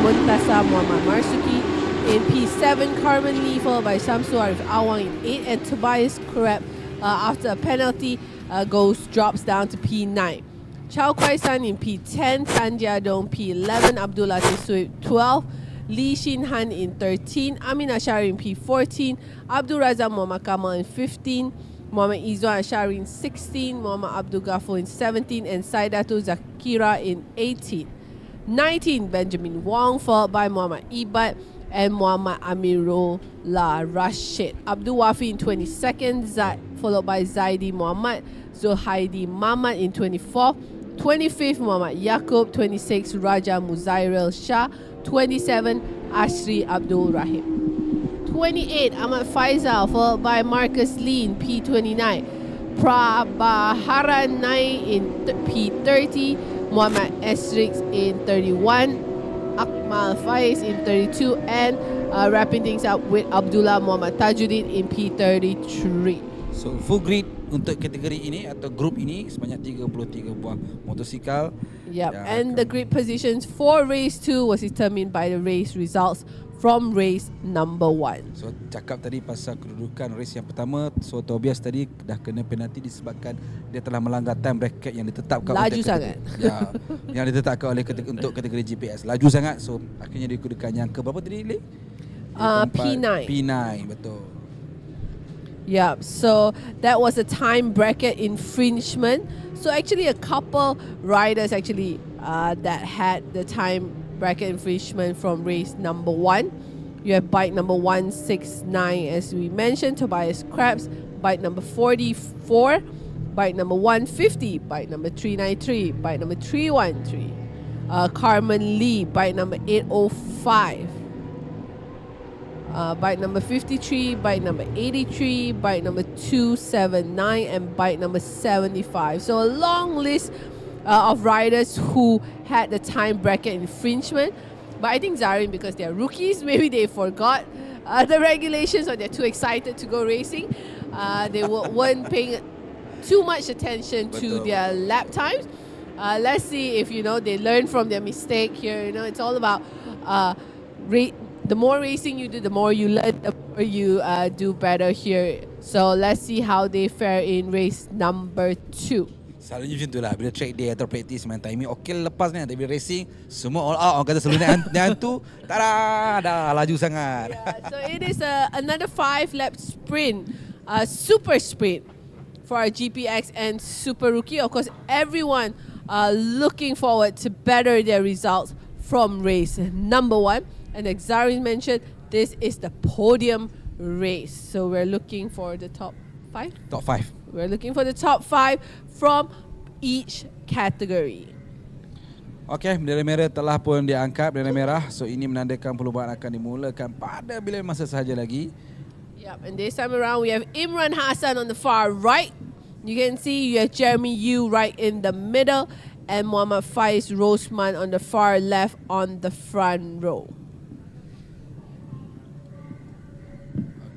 Muntasa Muhammad Marsuki. In P7, Carmen Lee followed by Shamsu Arif Awang in 8, and Tobias Krep after a penalty drops down to P9. Chow Kwai San in P10, Tanjia Dong P11, Abdullah Tisui 12, Lee Shin Han in 13, Amin Ashari in P14, Abdul Razak Muhammad Kamal in 15, Muhammad Izwan Ashari in 16, Muhammad Abdul Ghafur in 17, and Saidatu Zakira in 18. 19, Benjamin Wong, followed by Muhammad Ibat and Muhammad Amirullah Rashid. Abdul Wafi in 22nd, followed by Zaidi Muhammad, Zuhaidi Muhammad in 24th, 25th Muhammad Yaqub, 26th Raja Muzairil Shah, 27 Ashri Abdul Rahim. 28 Ahmad Faisal, followed by Marcus Lee in P29, Prabaharan Nai in P30, Muhammad Esrix in 31, Akmal Faiz in 32, and wrapping things up with Abdullah Muhammad Tajuddin in P33. So full grid untuk kategori ini atau grup ini sebanyak 33 buah motosikal. Yep, and the grid positions for race 2 was determined by the race results from race number 1. So cakap tadi pasal kedudukan race yang pertama, so Tobias tadi dah kena penalti disebabkan dia telah melanggar time bracket yang ditetapkan Laju sangat. Yang ditetapkan oleh untuk kategori GPS. Laju sangat, so akhirnya dia kedudukan yang ke berapa tadi, Lee? P9. P9, betul. Yeah, so that was a time bracket infringement. So actually a couple riders actually that had the time bracket infringement from race number 1. You have bike number 169, as we mentioned, Tobias Krabs, bike number 44, bike number 150, bike number 393, bike number 313, Carmen Lee, bike number 805. Bike number 53, bike number 83, bike number 279, and bike number 75. So a long list of riders who had the time bracket infringement. But I think Zarin, because they're rookies, maybe they forgot the regulations, or they're too excited to go racing. They weren't paying too much attention to their lap times. Let's see if, they learn from their mistake here. It's all about the more racing you do, the more you learn, the more you do better here. So let's see how they fare in race number 2. Selalunya macam tu lah. Bila track day atau practice main timing, okey lepas ni. Tapi bila racing, semua all out. Orang kata selalu naik hantu, tada, dah laju sangat. Yeah, so it is another 5-lap sprint, super sprint for our GPX and Super Rookie. Of course, everyone looking forward to better their results from race number 1. And like Zarin mentioned, this is the podium race. So we're looking for the top 5? Top 5. We're looking for the top 5 from each category. Okey, bendera merah telah pun diangkat, bendera merah. So ini menandakan perlombaan akan dimulakan pada bila masa sahaja lagi. Yep, and this time around we have Imran Hassan on the far right. You can see you have Jeremy Yu right in the middle, and Muhammad Faiz Rosman on the far left on the front row.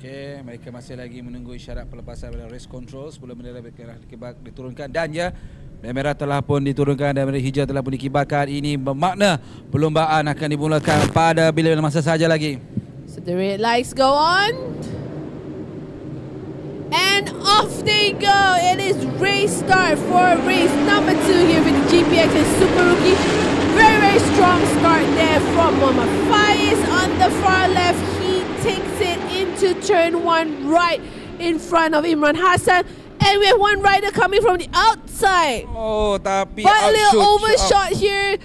Okey, mereka masih lagi menunggu isyarat pelepasan pada race control sebelum bendera merah diturunkan. Dan ya, bendera merah telah pun diturunkan dan bendera hijau telah pun dikibarkan. Ini bermakna perlombaan akan dimulakan pada bila masa sahaja lagi. So the red lights go on. And off they go. It is race start for race number 2 here with the GPX and Super Rookie. Very, very strong start there from Muhammad Faiz on the far left. He takes it into turn 1 right in front of Imran Hassan. And we have one rider coming from the outside. Oh, tapi but a little overshot here.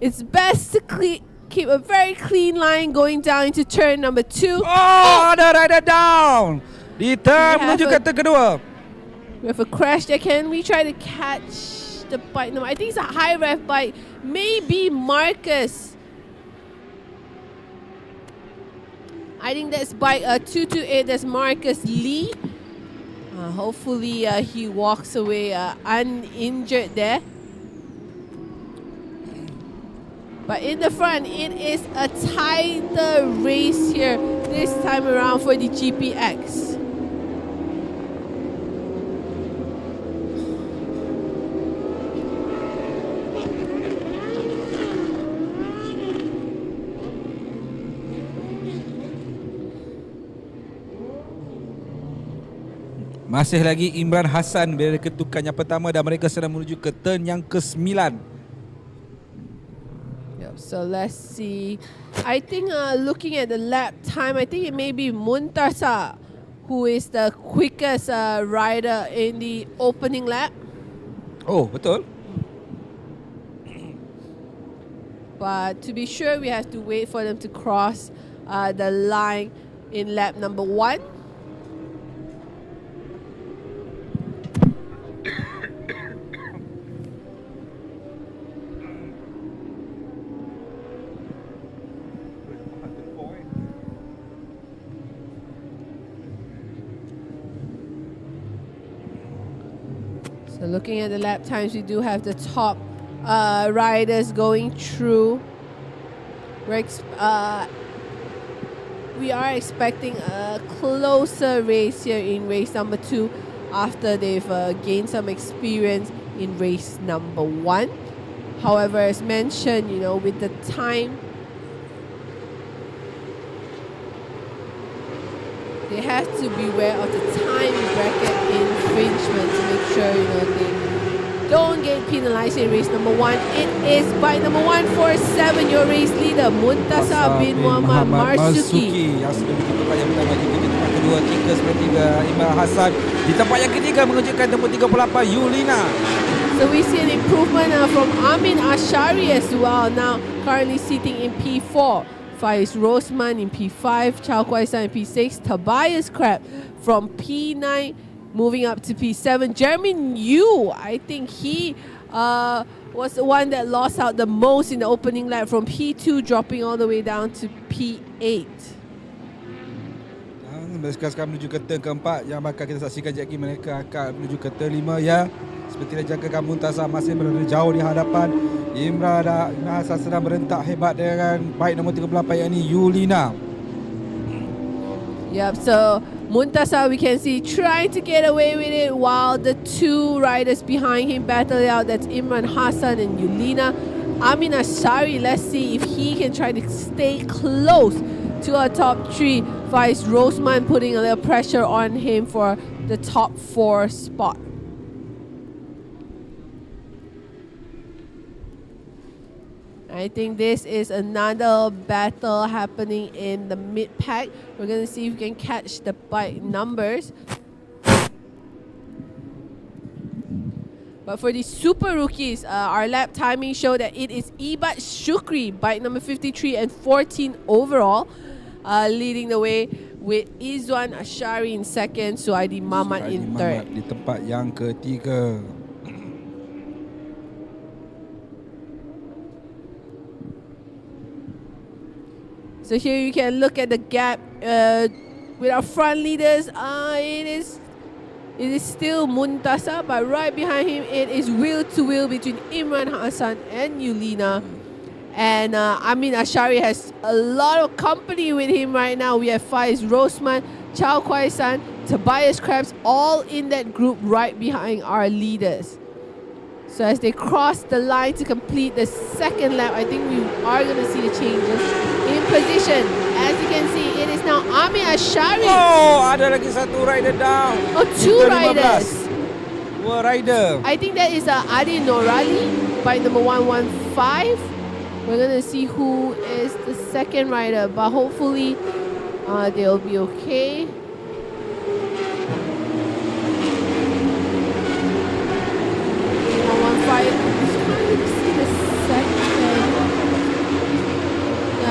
It's best to keep a very clean line going down into turn number 2. Oh, ada rider down. Di turn menuju ke turn kedua. We have a crash there. Can we try to catch the bike number. I think it's a high ref bike. Maybe Marcus. I think that's bike 228. That's Marcus Lee. Hopefully he walks away uninjured there. But in the front, it is a tighter race here this time around for the GPX. Masih lagi Imran Hassan berada ketukan yang pertama dan mereka sedang menuju ke turn yang ke-9. So let's see. I think looking at the lap time, I think it may be Muntasa who is the quickest rider in the opening lap. Oh, betul. But to be sure, we have to wait for them to cross the line in lap number 1. So looking at the lap times, we do have the top riders going through. We are expecting a closer race here in race number 2 after they've gained some experience in race number 1. However, as mentioned, you know, with the time, they have to beware of the time bracket infringement to make sure, you know, they don't get penalized in race number 1. It is bike number 147, your race leader, Muntasa bin Muhammad Marzuki. Yang sudah di tempat yang pertama juga di tempat kedua, Tika seperti Imran Hassan. Di tempat yang ketiga mengejutkan tempat 38, Yulina. So we see an improvement from Amin Ashari as well, now currently sitting in P4. Faiz Rosman in P5, Chow Kwai San in P6, Tobias Crab from P9 moving up to P7. Jeremy Yu, I think he was the one that lost out the most in the opening lap, from P2 dropping all the way down to P8. Sekarang menuju ke turn keempat yang bakal kita saksikan sekejap lagi. Mereka akan menuju ke turn 5 ya. Seperti dijangkakan, Muntasa masih berada jauh di hadapan. Imran Hassan sedang berentak hebat dengan bike nombor 38 yang ini, Yulina. Yep, so Muntasa, we can see trying to get away with it while the two riders behind him battle it out. That's Imran Hassan and Yulina. Amin Ashari, let's see if he can try to stay close to our top 3. Vice Rosman putting a little pressure on him for the top 4 spot. I think this is another battle happening in the mid-pack. We're going to see if we can catch the bike numbers. But for the super rookies, our lap timing show that it is Ibat Shukri, bike number 53 and 14 overall, leading the way with Izwan Ashari in second, Suaidi Mamat in third. Di tempat yang ketiga. So here you can look at the gap with our front leaders. It is still Muntasa, but right behind him it is wheel to wheel between Imran Hassan and Yulina. And Amin Ashari has a lot of company with him right now. We have Faiz Rosman, Chow Kwai San, Tobias Krabs, all in that group right behind our leaders. So as they cross the line to complete the second lap, I think we are going to see the changes in position. As you can see, it is now Amin Ashari. Oh, ada lagi satu rider down. Oh, two riders. Dua rider. I think that is Adi Norali, bike number 115. We're going to see who is the second rider, but hopefully they'll be okay.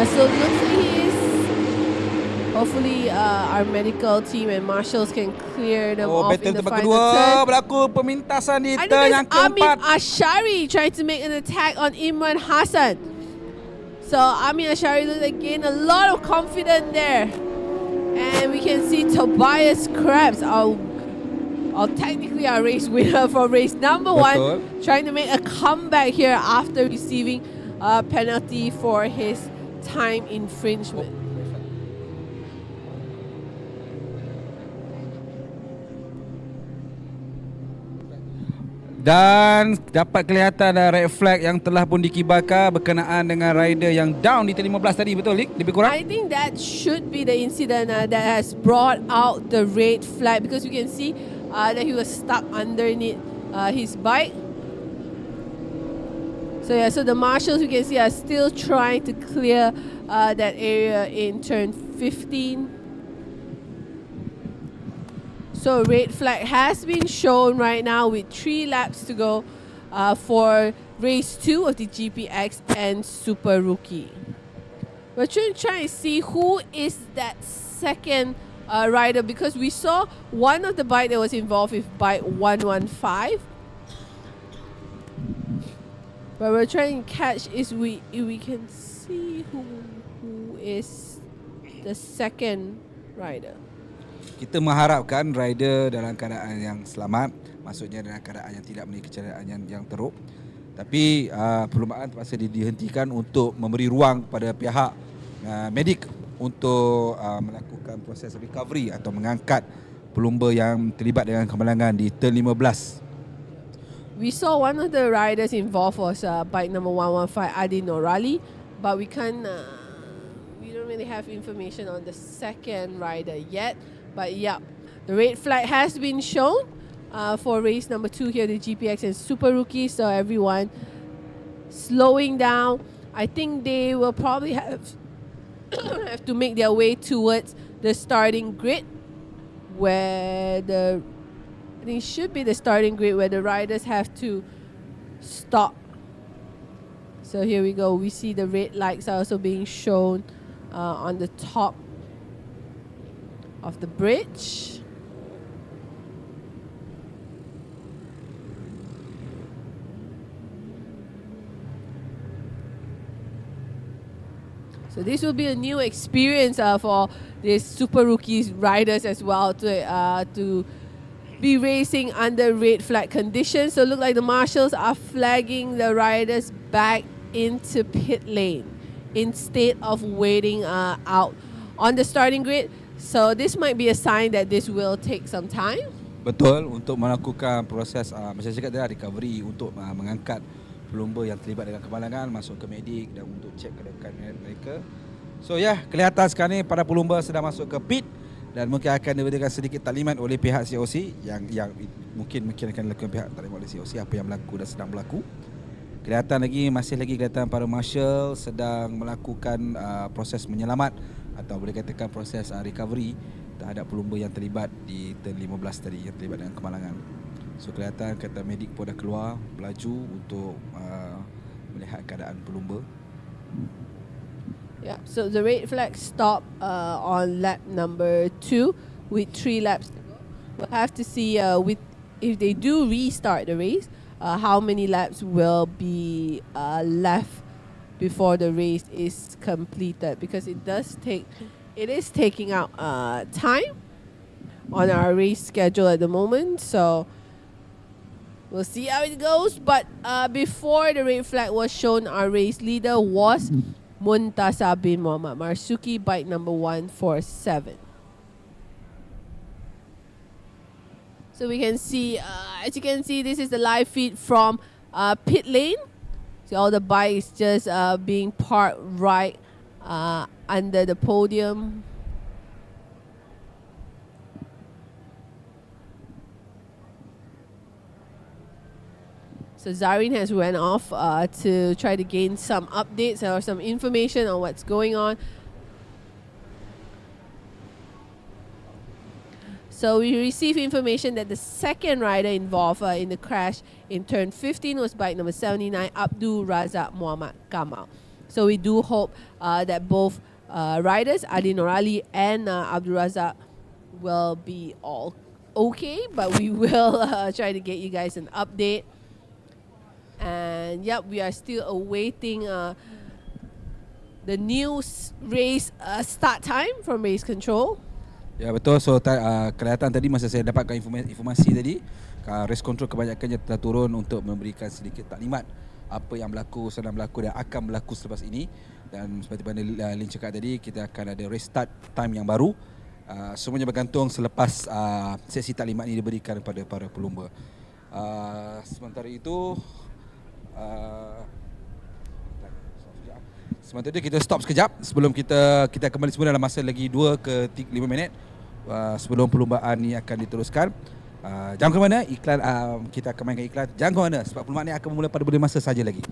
So it looks like he is Hopefully, our medical team and marshals can clear them Oh, off battle in the tempat final kedua turn. berlaku pemintasan di I think turn it's yang Amin keempat. Ashari trying to make an attack on Imran Hassan. So Amin Ashari looks like gained a lot of confidence there. And we can see Tobias Krebs, technically our race winner for race number Betul. 1, trying to make a comeback here after receiving a penalty for his time infringement. Dan dapat kelihatan red flag yang telah pun dikibarkan berkenaan dengan rider yang down di turn 15 tadi, betul Lik? Lebih kurang? I think that should be the incident that has brought out the red flag, because we can see that he was stuck underneath his bike. So yeah, so the marshals we can see are still trying to clear that area in turn 15. So red flag has been shown right now with 3 laps to go for race 2 of the GPX and Super Rookie. We're trying to see who is that second rider, because we saw one of the bike that was involved with bike 115. But we're trying to catch if we can see who is the second rider. Kita mengharapkan rider dalam keadaan yang selamat, maksudnya dalam keadaan yang tidak memiliki kecederaan yang teruk. Tapi perlumbaan terpaksa dihentikan untuk memberi ruang kepada pihak medik untuk melakukan proses recovery atau mengangkat pelumba yang terlibat dengan kemalangan di turn 15. We saw one of the riders involved was bike number 115 Adi Norali, but we don't really have information on the second rider yet. But yeah, the red flag has been shown for race number 2 here, the GPX and Super Rookie. So everyone slowing down. I think they will probably have to make their way towards the starting grid, where I think it should be the starting grid where the riders have to stop. So here we go. We see the red lights are also being shown on the top of the bridge. So this will be a new experience for these Super Rookies riders as well to be racing under red flag conditions. So look like the marshals are flagging the riders back into pit lane instead of waiting out on the starting grid. So this might be a sign that this will take some time. Betul, untuk melakukan proses macam saya cakap tadi, recovery untuk mengangkat pelumba yang terlibat dengan kemalangan masuk ke medik dan untuk cek keadaan mereka. So ya, kelihatan sekarang ni para pelumba sedang masuk ke pit dan mungkin akan diberikan sedikit taklimat oleh pihak COC yang mungkin akan dilakukan pihak taklimat oleh COC apa yang berlaku dan sedang berlaku. Masih lagi kelihatan para marshal sedang melakukan proses menyelamat atau boleh katakan proses recovery terhadap pelumba yang terlibat di turn 15 tadi yang terlibat dengan kemalangan. So kelihatan kata medik pun dah keluar melaju untuk melihat keadaan pelumba. Yeah, so the red flag stopped on lap number 2 with 3 laps to go. We'll have to see if they do restart the race, how many laps will be left before the race is completed, because it is taking out time on our race schedule at the moment. So we'll see how it goes. But before the red flag was shown, our race leader was Muntasa bin Muhammad Marsuki, bike number 147. So we can see, as you can see, this is the live feed from pit lane. So all the bikes just being parked right under the podium. So Zarin has went off to try to gain some updates or some information on what's going on. So we received information that the second rider involved in the crash in turn 15 was bike number 79, Abdul Razak Muhammad Kamal. So we do hope that both riders, Adi Norali and Abdul Razak, will be all okay. But we will try to get you guys an update. And yep, we are still awaiting the new race start time from race control. Ya betul. So kelihatan tadi masa saya dapatkan informasi tadi, race control kebanyakannya telah turun untuk memberikan sedikit taklimat apa yang berlaku, sedang berlaku dan akan berlaku selepas ini. Dan seperti mana Lin cakap tadi, kita akan ada race start time yang baru. Semuanya bergantung selepas sesi taklimat ini diberikan kepada para pelumba. Sementara itu kita stop sekejap sebelum kita kembali semula dalam masa lagi 2 ke 5 minit sebelum perlumbaan ni akan diteruskan. Jangan ke mana, iklan kita akan mainkan iklan. Jangan ke mana sebab perlumbaan ni akan bermula pada bulan masa saja lagi.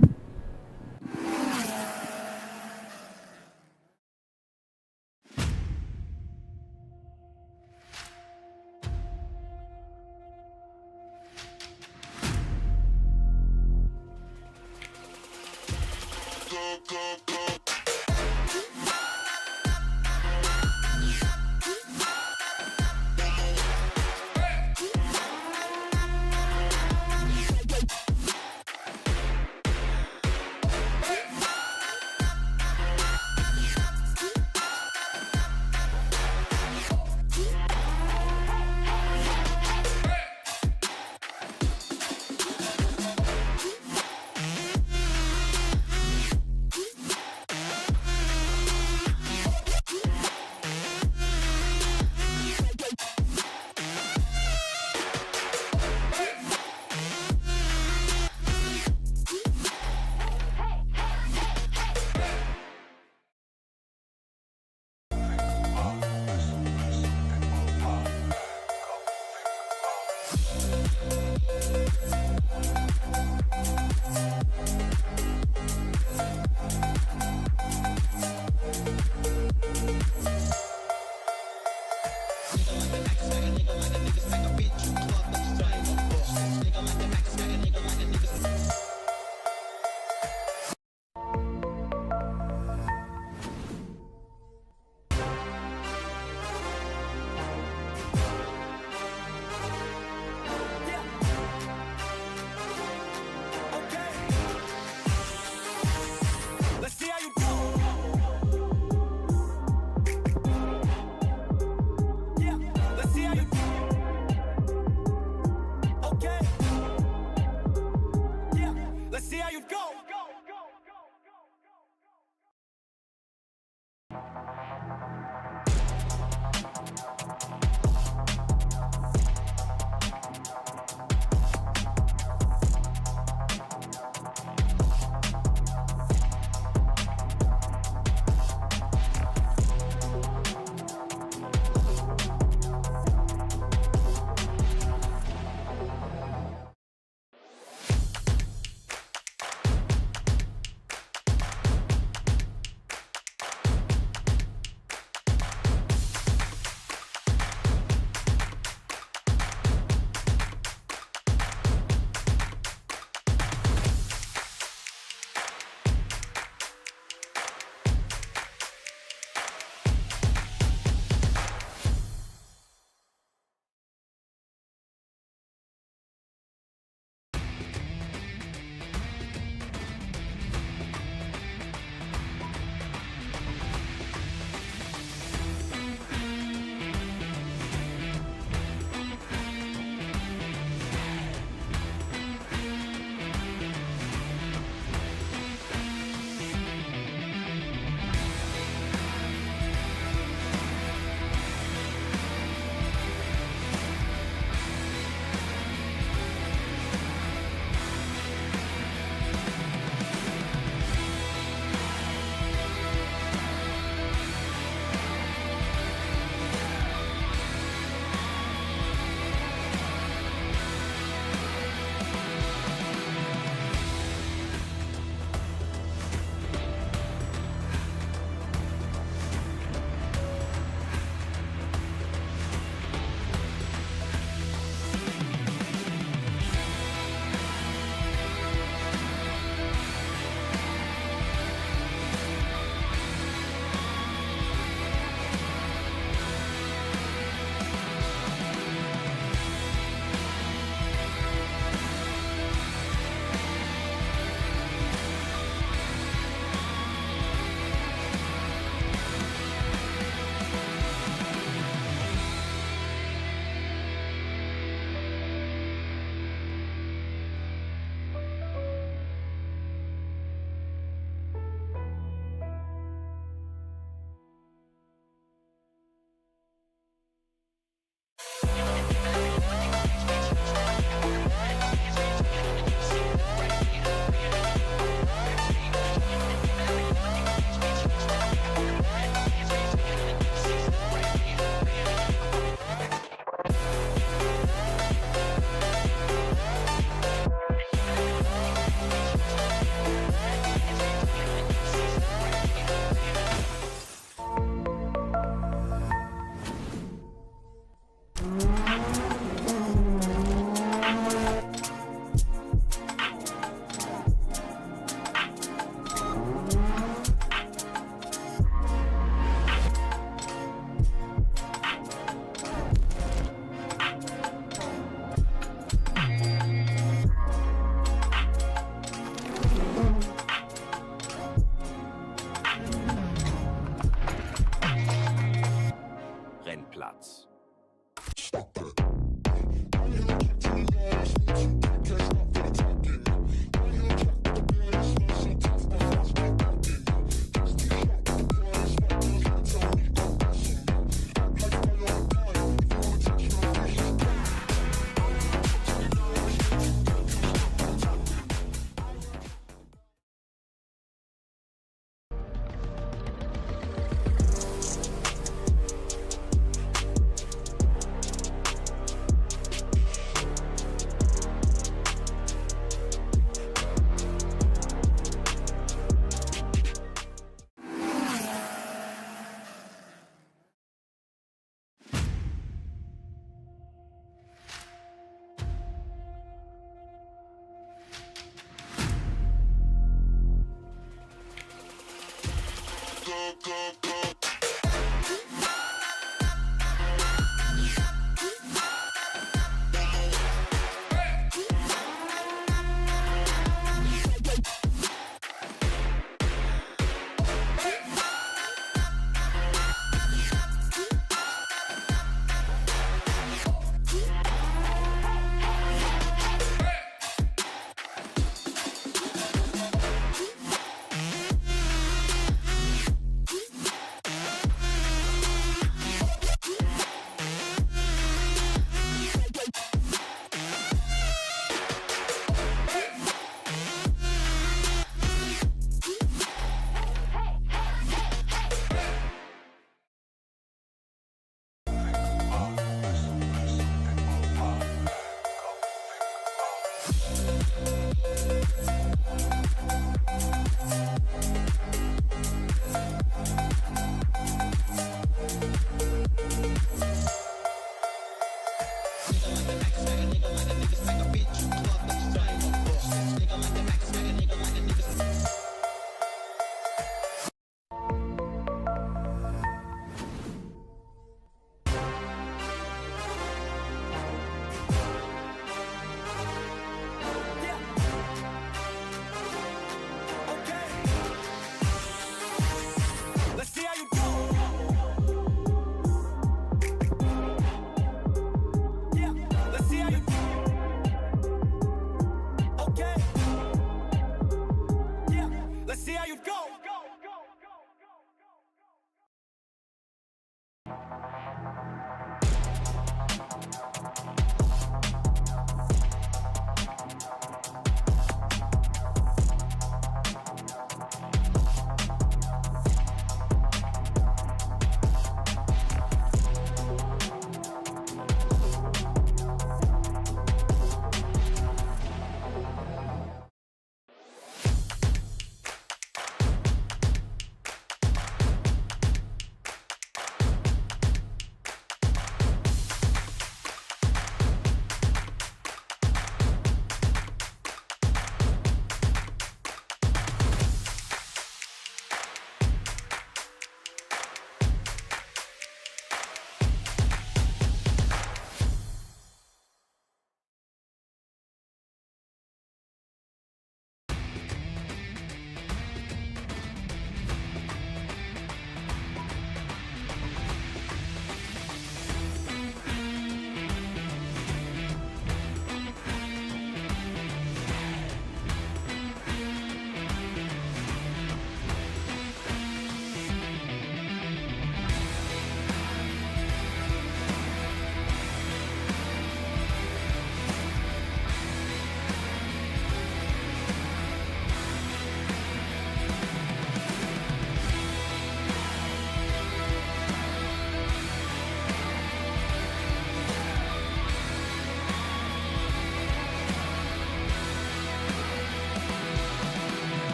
starts.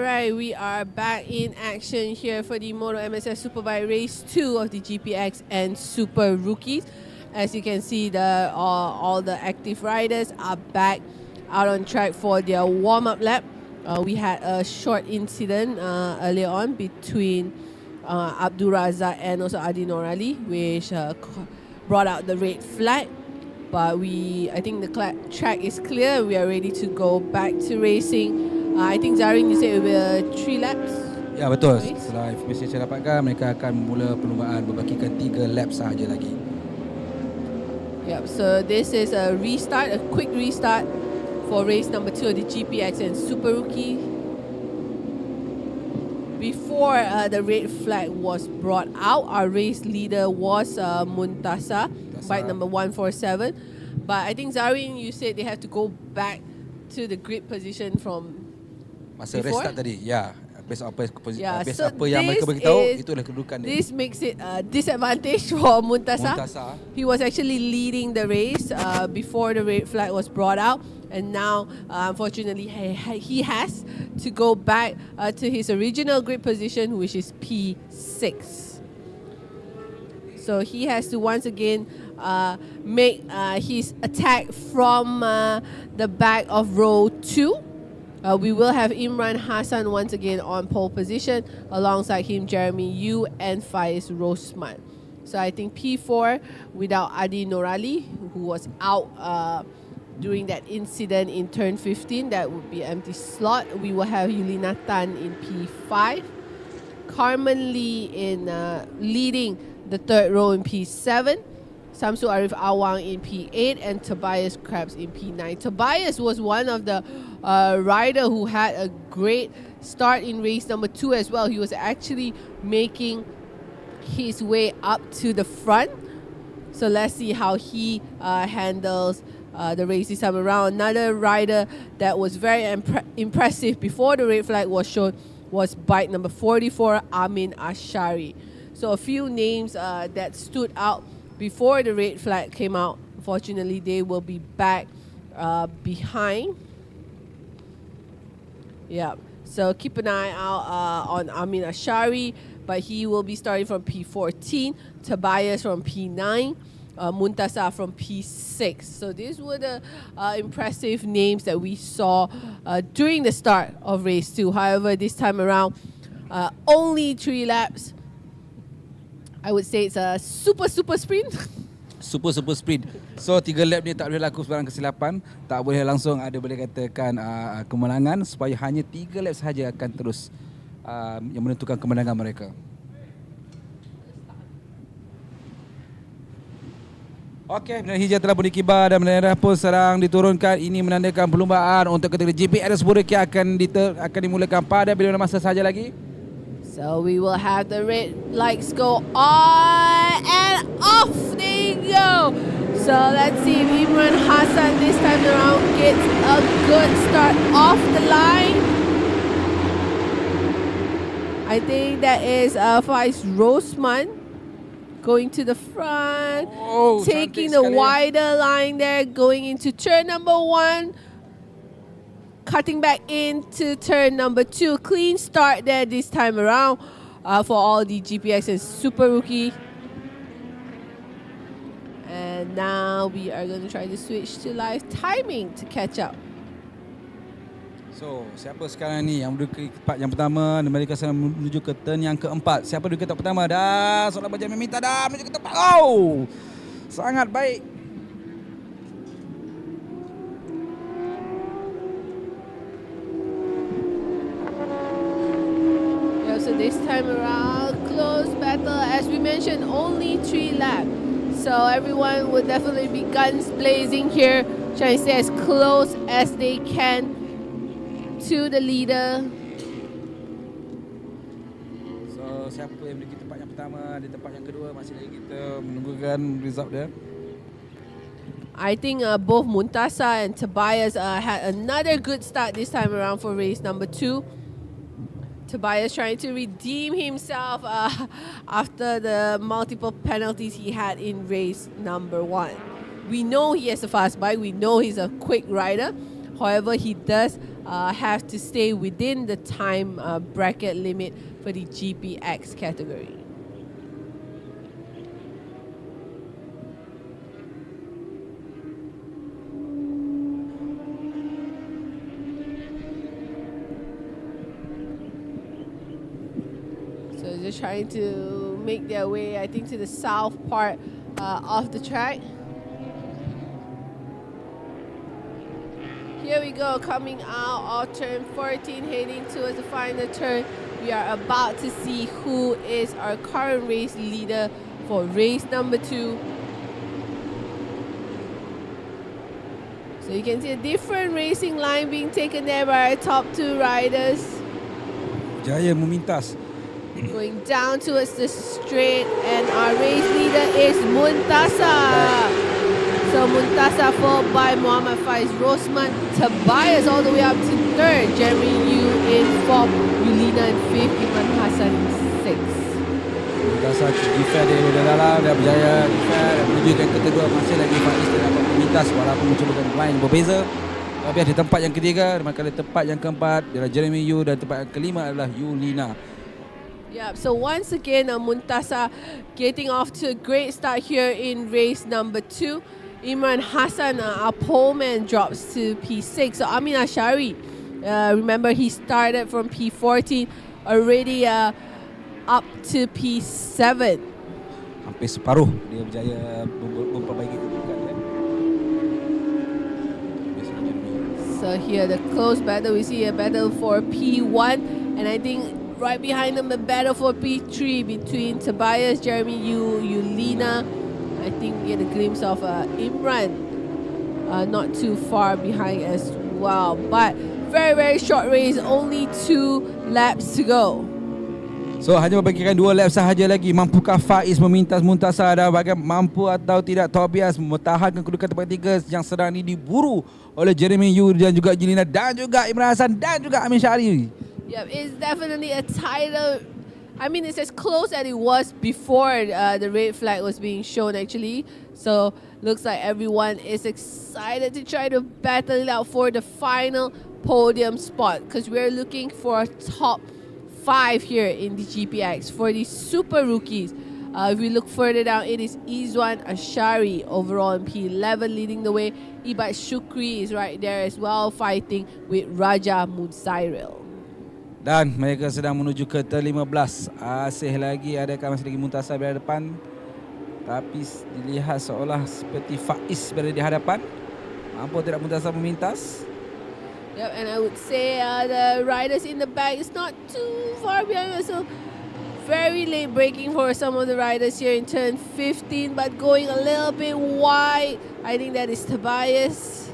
Alright, we are back in action here for the Moto MSF Superbike Race 2 of the GPX and Super Rookies. As you can see, all the active riders are back out on track for their warm-up lap. We had a short incident earlier on between Abdul Razak and also Adi Norali, which brought out the red flag. But I think the track is clear. We are ready to go back to racing. I think Zarin, you said it will be 3 laps. Ya, betul. Setelah informasi yang saya dapatkan, mereka akan mula perlumbaan berbakikan 3 lap sahaja lagi. Yep, so this is a restart, a quick restart for race number 2 of the GPX and Super Rookie. Before the red flag was brought out, our race leader was Muntasa, bike number 147. But I think Zarin, you said they have to go back to the grid position from Masa before? restart tadi, ya. Base apa so yang mereka beritahu, itulah kedudukan dia. This makes it a disadvantage for Muntasa. Muntasa. He was actually leading the race before the red flag was brought out. And now, unfortunately, he has to go back to his original grid position, which is P6. So he has to once again make his attack from the back of row 2. We will have Imran Hassan once again on pole position. Alongside him, Jeremy Yu and Faiz Rosman. So I think P4 without Adi Norali, who was out during that incident in turn 15, that would be an empty slot. We will have Yulina Tan in P5. Carmen Lee in leading the third row in P7. Samsu Arif Awang in P8 and Tobias Krabs in P9. Tobias was one of the rider who had a great start in race number 2 as well. He was actually making his way up to the front. So let's see how he handles the race this time around. Another rider that was very impressive before the red flag was shown was bike number 44, Amin Ashari. So a few names that stood out before the red flag came out. Unfortunately, they will be back behind. Yeah, so keep an eye out on Amin Ashari, but he will be starting from P14, Tobias from P9, Muntasa from P6. So these were the impressive names that we saw during the start of race 2. However, this time around, only 3 laps. I would say it's a super sprint. Super sprint. So 3 lap ni tak boleh laku sebarang kesilapan. Tak boleh langsung ada boleh katakan kemenangan. Supaya hanya 3 lap sahaja akan terus yang menentukan kemenangan mereka. Okey, bendera hijau telah pun dikibar dan bendera pun sedang diturunkan. Ini menandakan perlumbaan untuk kategori GPX Super Rookie akan dimulakan pada bila masa sahaja lagi. So we will have the red lights go on and off they go. So let's see if Imran Hassan this time around gets a good start off the line. I think that is Faiz Rosman going to the front, taking the wider line there, going into turn number 1. Cutting back into turn number 2. Clean start there this time around for all the GPX and Super Rookie. And now we are going to try to switch to live timing to catch up. So, siapa sekarang ni yang menduduki tempat yang pertama dan mereka sedang menuju ke turn yang keempat. Siapa duduki tempat pertama? Dah, seorang baja meminta dah menuju ke tempat. Oh! Sangat baik. So this time around, close battle. As we mentioned, only 3 laps. So everyone will definitely be guns blazing here, trying to stay as close as they can to the leader. So siapa yang menduduki tempat yang pertama, di tempat yang kedua, masih lagi kita menunggukan result dia. I think both Muntasa and Tobias had another good start this time around for race number 2. Tobias trying to redeem himself after the multiple penalties he had in race number 1. We know he has a fast bike. We know he's a quick rider. However, he does have to stay within the time bracket limit for the GPX category. So they're trying to make their way, I think, to the south part of the track. Here we go, coming out of turn 14, heading towards the final turn. We are about to see who is our current race leader for race number 2. So you can see a different racing line being taken there by our top 2 riders. Jaya memintas. Going down towards the straight, and our race leader is Muntasa. So Muntasa followed by Muhammad Faiz Rosman, Tobias all the way up to 3rd, Jeremy Yu in 4th, Yulina in 5th, Iman Hassan in 6th. Muntasa defend dari dalam, dia berjaya defend dan menuju ke kedua. Masih lagi Faiz tidak dapat memintas walaupun mencubakan line berbeza. Tapi di tempat yang ketiga, manakala tempat yang keempat adalah Jeremy Yu dan tempat yang kelima adalah Yulina. Yeah, so once again, Muntasa getting off to a great start here in race number 2. Imran Hassan, our poleman, drops to P6. So Amin Ashari, remember he started from P14, already up to P7. Hampir separuh dia berjaya memperbaiki kedudukan. So here the close battle, we see a battle for P1, and I think right behind them, a battle for P3 between Tobias, Jeremy Yu, Yulina. I think we get a glimpse of Imran not too far behind as well. But very, very short race, only 2 laps to go. So hanya membagikan 2 lap sahaja lagi. Mampukah Faiz memintas Muntasa dan bagaimana mampu atau tidak Tobias mempertahankan kedudukan tempat 3 yang sedang ini diburu oleh Jeremy Yu dan juga Yulina dan juga Imran Hassan dan juga Amin Syahri. Yeah, it's definitely a tighter. I mean, it's as close as it was before the red flag was being shown, actually. So looks like everyone is excited to try to battle it out for the final podium spot, because we're looking for top 5 here in the GPX for the super rookies. If we look further down, it is Izwan Ashari overall in P11 leading the way. Ibad Shukri is right there as well, fighting with Raja Mudsairil. Dan mereka sedang menuju ke T15. Masih lagi, adakah masih lagi Muntasa berada depan? Tapi dilihat seolah seperti Faiz berada di hadapan. Mampu tidak Muntasa memintas? Yep, and I would say the riders in the back is not too far behind us. So very late braking for some of the riders here in turn 15, but going a little bit wide. I think that is Tobias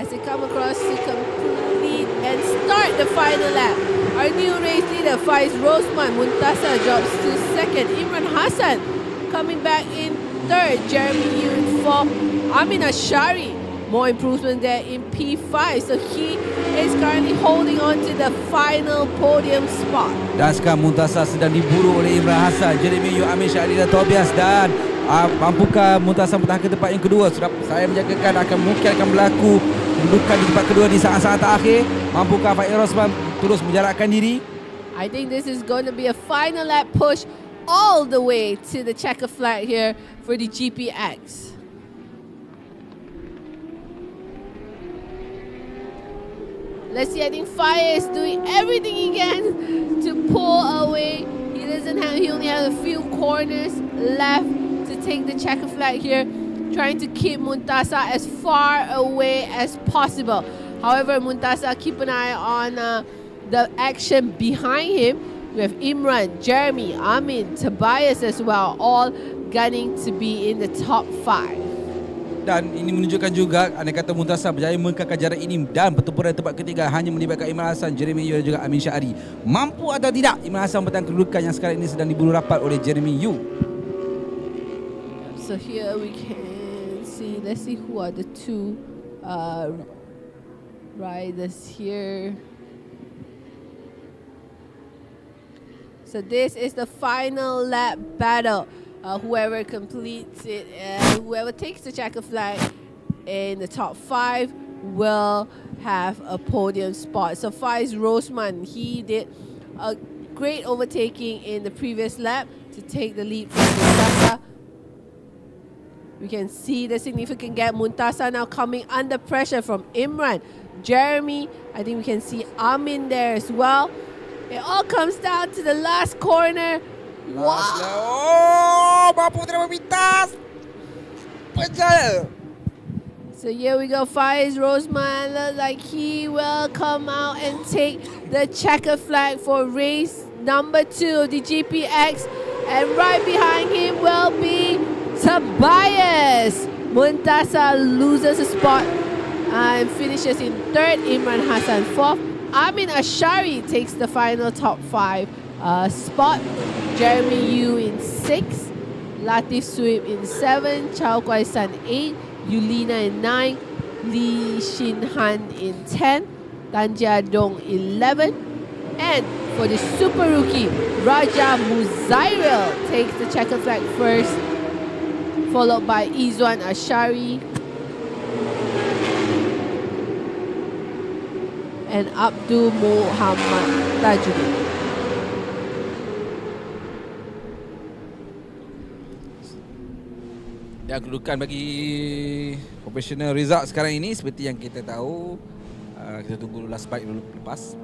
as they come across to complete and start the final lap. Our new race leader, Faiz Rosman, Muntasa drops to 2nd. Imran Hassan coming back in 3rd. Jeremy Yu in 4th. Amin Ashari, more improvement there in P5. So he is currently holding on to the final podium spot. Dan sekarang Muntasa sedang diburu oleh Imran Hassan, Jeremy Yu, Amin Syahri dan Tobias. Dan mampukah Muntasa bertahan ke tempat yang kedua? Sudah saya menjagakan mungkin akan berlaku kedudukan di tempat kedua di saat-saat terakhir. Mampukah Faiz Rosman terus menjarakkan diri? I think this is going to be a final lap push all the way to the checker flag here for the GPX. Let's see, I think Faiz is doing everything he can to pull away. He only has a few corners left to take the checker flag here, trying to keep Muntasa as far away as possible. However, Muntasa, keep an eye on the action behind him. We have Imran, Jeremy, Amin, Tobias as well, all gunning to be in the top 5. Dan ini menunjukkan juga andai kata Muntasa berjaya mengangkat jarak ini dan pertempuran tempat ketiga hanya melibatkan Imran Hassan, Jeremy Yu dan juga Amin Syahri. Mampu atau tidak Imran Hassan bertahan kedudukan yang sekarang ini sedang diburu rapat oleh Jeremy Yu. So here we can see, let's see who are the 2 riders here. So this is the final lap battle. Whoever completes it, whoever takes the checker flag in the top 5 will have a podium spot. So Faiz Rosman, he did a great overtaking in the previous lap to take the lead from Muntasa. We can see the significant gap. Muntasa now coming under pressure from Imran. Jeremy, I think we can see Amin there as well. It all comes down to the last corner. Oh, mampu tidak memintas. Pejal. So here we go. Faiz Rosman looks like he will come out and take the checker flag for race number 2 of the GPX. And right behind him will be Tobias. Muntasa loses a spot and finishes in 3rd. Imran Hassan 4th. Amin Ashari takes the final top 5 spot. Jeremy Yu in 6th. Latif Suib in 7th. Chow Kwai San 8th. Yulina in 9th. Lee Shin Han in 10th. Tan Jia Dong 11th. And for the super rookie, Raja Muzairil takes the checker flag first, followed by Izwan Ashari and Abdul Muhammad Tajuddin. Dan kedudukan bagi professional result sekarang ini seperti yang kita tahu. Kita tunggu last bike dulu lepas.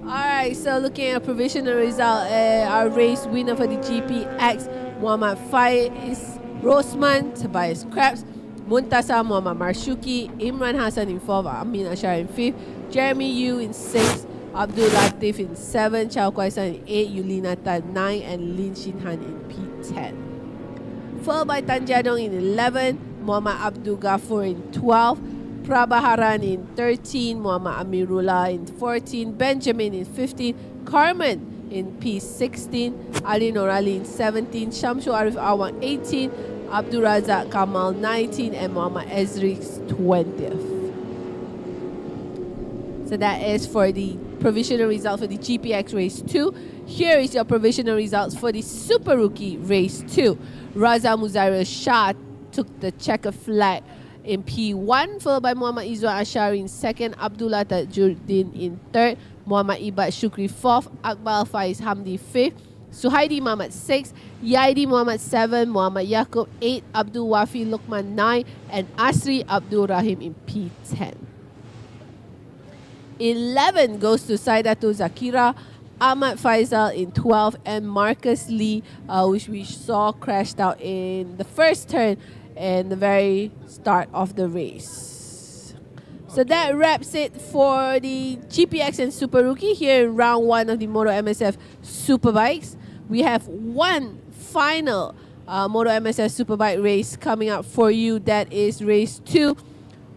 Alright, so looking at provisional result, our race winner for the GPX, Muhammad Faiz Rosman, Tobias Krabs, Muntasa Muhammad Marshuki, Imran Hassan in 4th, Amin Ashar in 5th, Jeremy Yu in 6th, Abdul Latif in 7th, Chow Kwai San in 8th, Yulina Tan 9th, and Lin Shin Han in P10. Followed by Tan Jia Dong in 11th, Muhammad Abdul Ghafur in 12th, Prabaharan in 13, Muhammad Amirullah in 14, Benjamin in 15, Carmen in P16, Ali Norali in 17, Shamsu Arif Awan 18, Abdul Razak Kamal 19, and Muhammad Ezri's 20th. So that is for the provisional result for the GPX Race 2. Here is your provisional results for the Super Rookie Race 2. Raza Muzairil Shah took the checker flag in P1, followed by Muhammad Izwan Ashari in 2nd, Abdullah Tajuddin in 3rd, Muhammad Ibad Shukri 4th, Akbal Faiz Hamdi 5th, Suhaidi Muhammad 6th, Yaidi Muhammad 7th, Muhammad Yaakob 8th, Abdul Wafi Luqman 9th, and Asri Abdul Rahim in P10. 11 goes to Saidatul Zakira, Ahmad Faisal in 12th, and Marcus Lee, which we saw crashed out in the first turn and the very start of the race. So that wraps it for the GPX and Super Rookie here in round 1 of the Moto MSF Superbikes. We have one final Moto MSF Superbike race coming up for you. That is race 2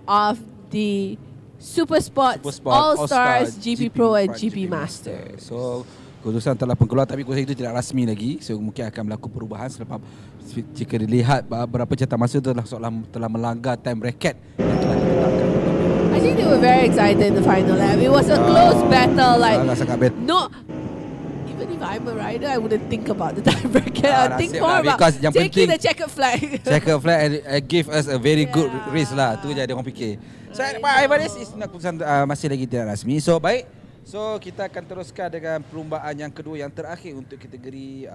of the Super Sports All-Stars, GP Pro and GP Master. So keputusan telah pun keluar, tapi keputusan itu tidak rasmi lagi. So mungkin akan berlaku perubahan selepas jika dilihat beberapa cetak masa itu telah melanggar time bracket yang telah ditetapkan. I think they were very excited in the final lap. It was a close battle. Like no, even if I'm a rider, I wouldn't think about the time bracket. I would think more about taking the checkered flag. Checkered flag and give us a very good race lah. Tu je dia orang fikir. So Ibaris is keputusan masih lagi tidak rasmi. So baik. So kita akan teruskan dengan perlumbaan yang kedua yang terakhir untuk kategori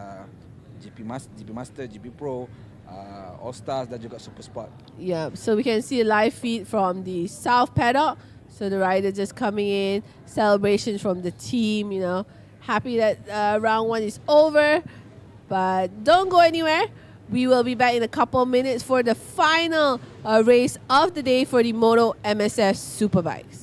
GP Master, GP Pro, All Stars dan juga Super Sport. Yeah, so we can see a live feed from the South Paddock. So the rider just coming in, celebrations from the team, you know, happy that round 1 is over. But don't go anywhere. We will be back in a couple of minutes for the final race of the day for the Moto MSF Superbikes.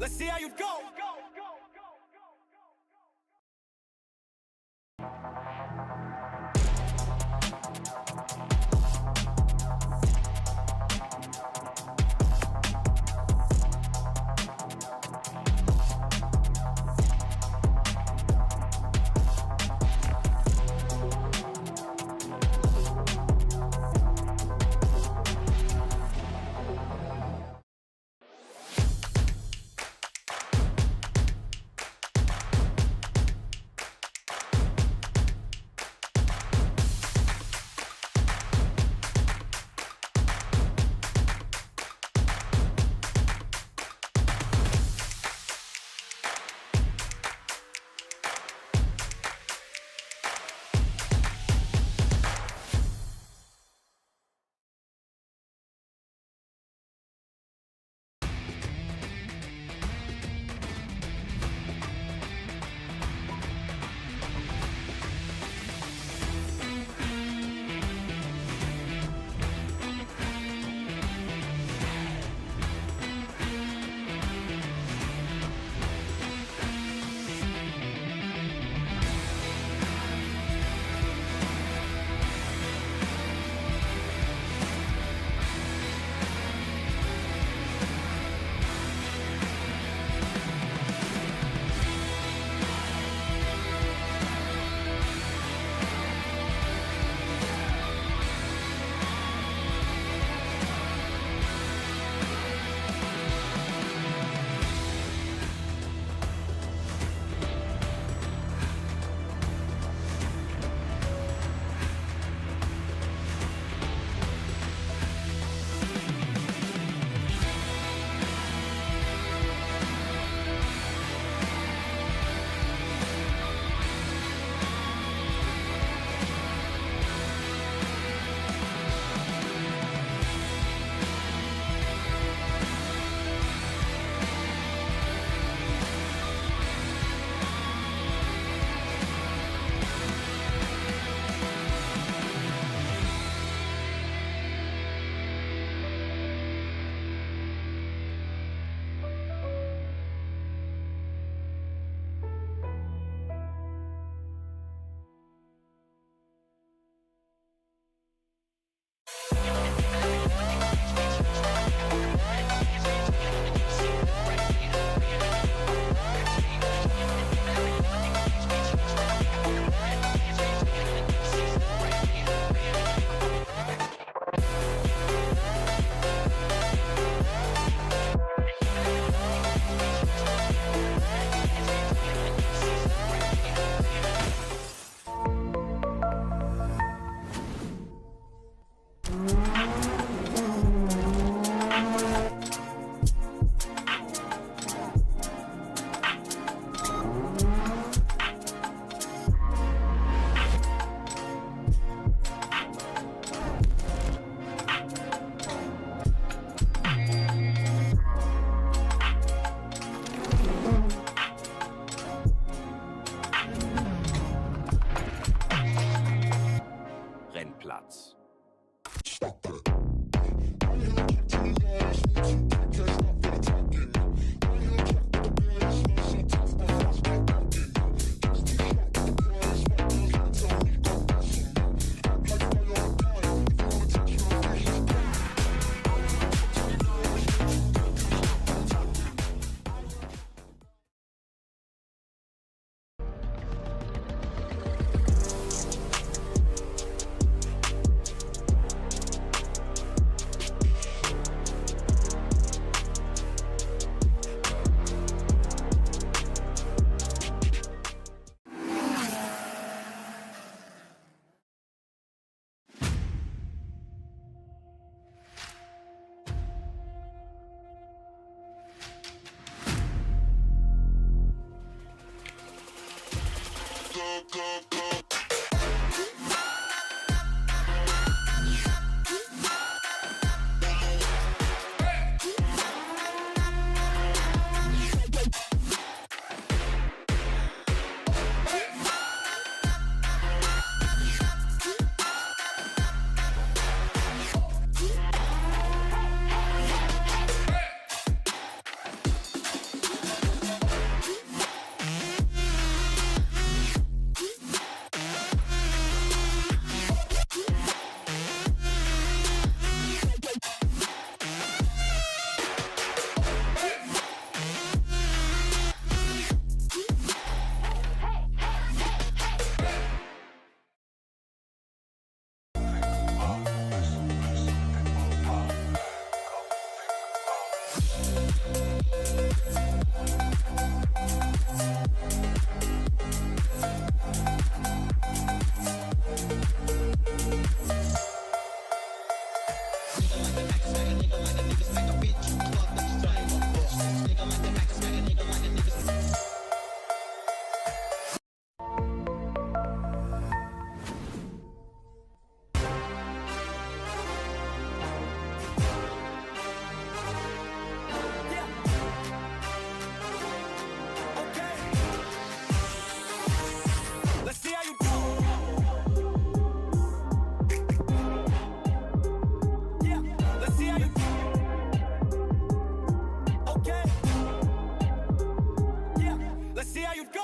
Let's see how you go. Ayub, go!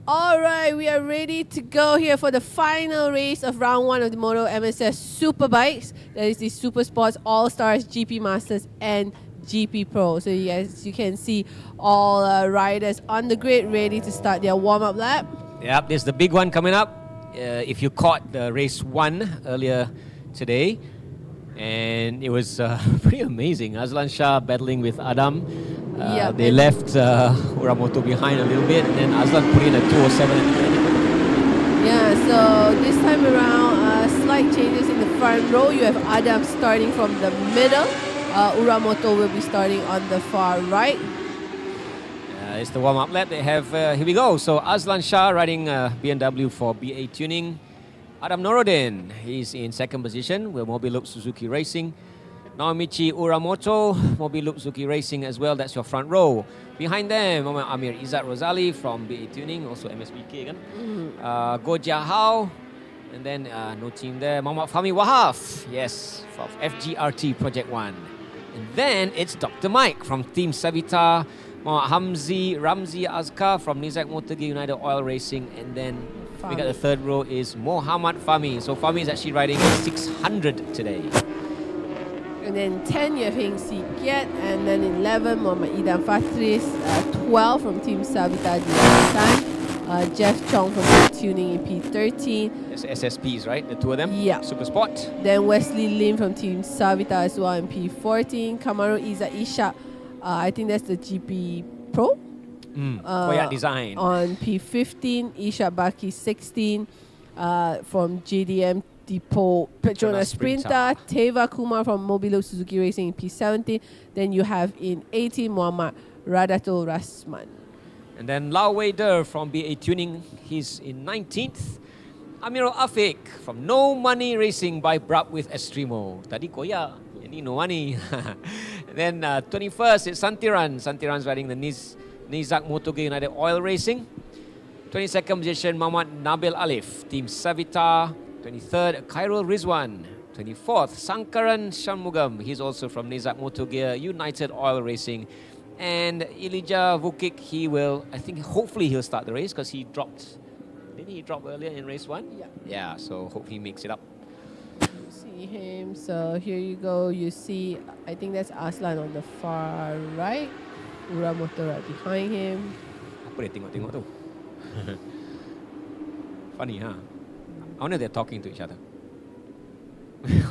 All right, we are ready to go here for the final race of round 1 of the Moto MSF Superbikes. That is the Super Sports All Stars, GP Masters, and GP Pro. So as you can see, all riders on the grid ready to start their warm-up lap. Yep, there's the big one coming up. If you caught the race 1 earlier today, and it was pretty amazing. Azlan Shah battling with Adam. Yep, They and- left Uramoto behind a little bit, and then Azlan put in a 207 at the end. Yeah, so this time around, slight changes in the front row. You have Adam starting from the middle. Uramoto will be starting on the far right. It's the warm-up lap they have. Here we go. So Azlan Shah riding BMW for BA Tuning. Adam Norodin, he's in second position with Mobil Loop Suzuki Racing. Naomichi Uramoto, Mobil Loop Suzuki Racing as well. That's your front row. Behind them, Muhammad Amir Izzat Rosali from BA Tuning, also MSBK kan. Go Jia Hao, and then no team there. Muhammad Fahmi Wahaf, yes, from FGRT Project 1. And then it's Dr. Mike from Team Savita. Muhammad Ramzi Azkar from Nizak Motorgi United Oil Racing, and then we got the third row is Muhammad Fahmi. So Fahmi is actually riding 600 today. And then 10, you have Heng Si Kiat. And then 11, Muhammad Idam Fatris. 12 from Team Savita Dilan. Jeff Chong from Tuning in P13. It's SSPs, right? The two of them? Yeah. Super Sport. Then Wesley Lim from Team Savita as well in P14. Kamaru Iza Ishak. I think that's the GP Pro. Koyak Design. On P15, Ishak Baki 16 from JDM Depot Petronas Sprinter. Teva Kumar from Mobilo Suzuki Racing in P17. Then you have in 18 Muhammad Radatul Rasman. And then Lau Wei Der from BA Tuning, he's in 19th. Amirul Afiq from No Money Racing by Brab with Estremo. Tadi Koyak, ini No Money. And then 21st, it's Santiran. Santiran's riding the Nizak Motorgi United Oil Racing. 22nd position, Muhammad Nabil Alif, Team Savita. 23rd, Khairul Rizwan. 24th. Sankaran Shanmugam, he's also from Nizak Motor Gear, United Oil Racing. And Elijah Vukic, he will, I think, hopefully he'll start the race because he dropped. Didn't he drop earlier in race 1? Yeah. Yeah, so hope he makes it up. You see him. So here you go. You see, I think that's Aslan on the far right. Uramoto right behind him. Apa dia tengok-tengok tu? Funny, huh? I wonder they're talking to each other.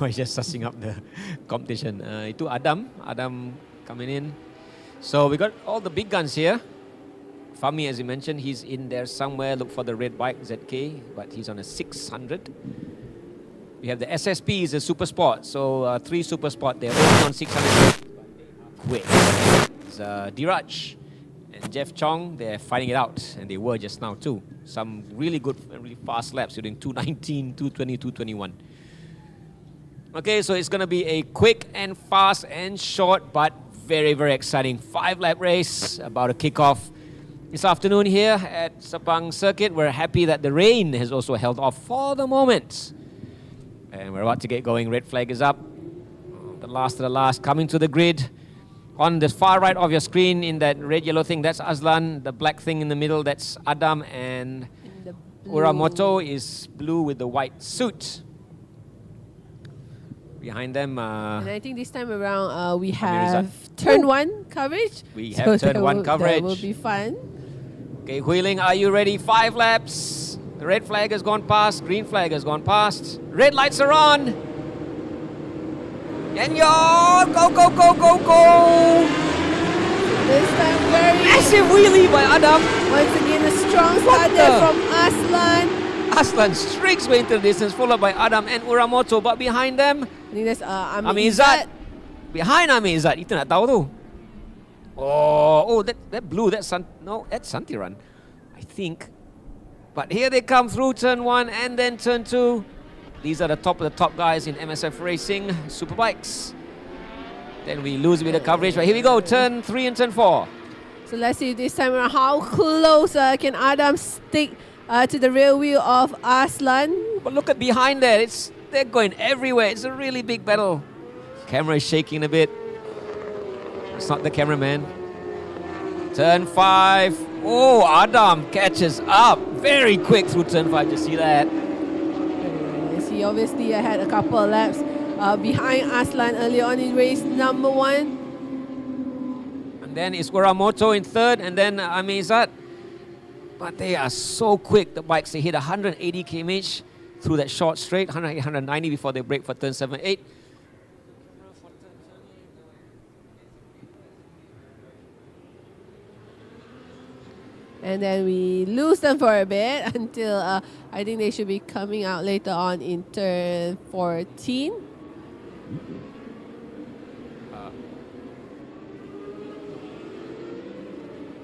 Or just sussing up the competition. Itu Adam coming in. So we got all the big guns here. Fami, as you mentioned, he's in there somewhere. Look for the red bike, ZK, but he's on a 600. We have the SSPs, the Super Sport. So 3 Super Sport, they're only on 600. Quick. It's Diraj and Jeff Chong, they're fighting it out. And they were just now too. Some really good and really fast laps, doing 219, 220, 221. Okay, so it's going to be a quick and fast and short, but very, very exciting 5-lap race, about to kick off this afternoon here at Sepang Circuit. We're happy that the rain has also held off for the moment. And we're about to get going. Red flag is up. The last of the last coming to the grid. On the far right of your screen in that red-yellow thing, that's Aslan. The black thing in the middle, that's Adam. And Uramoto is blue with the white suit. Behind them... and I think this time around we Rizal. have turn 1 coverage. We have turn 1 coverage. That will be fun. Okay, Wheeling, are you ready? 5 laps. The red flag has gone past. Green flag has gone past. Red lights are on. And go, go, go, go, go. This time very Massive wheelie by Adam. once again a strong start there from Aslan. Aslan streaks way into the distance, followed by Adam and Uramoto. But behind them, I think that's Ami Izzat. Behind Ami Izzat, itu nak tahu tu. Oh, that blue, that's Santiran, I think. But here they come through turn 1 and then turn 2. These are the top of the top guys in MSF Racing Superbikes. Then we lose a bit of coverage, but here we go, turn 3 and turn 4. So let's see this time around how close can Adam stick to the rear wheel of Aslan. But look at behind there, they're going everywhere. It's a really big battle. Camera is shaking a bit. It's not the cameraman. Turn 5. Oh, Adam catches up very quick through turn 5. You see that? He obviously had a couple of laps behind Aslan early on in race number 1. And then it's Uramoto in 3rd, and then Ami Izzat. But they are so quick, the bikes. They hit 180 km/h through that short straight, 180, 190 before they brake for turn 7, 8. And then we lose them for a bit until I think they should be coming out later on in turn 14.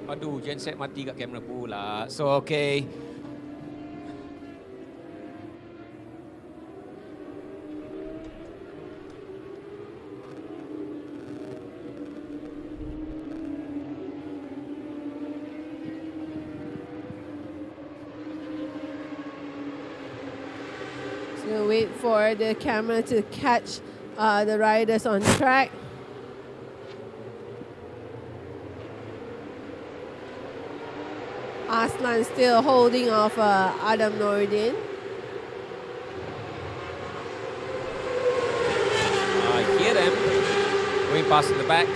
Aduh, genset mati kat kamera pula. So, okay. So wait for the camera to catch the riders on track. Aslan still holding off Adam Noureddin. I hear them going past in the back.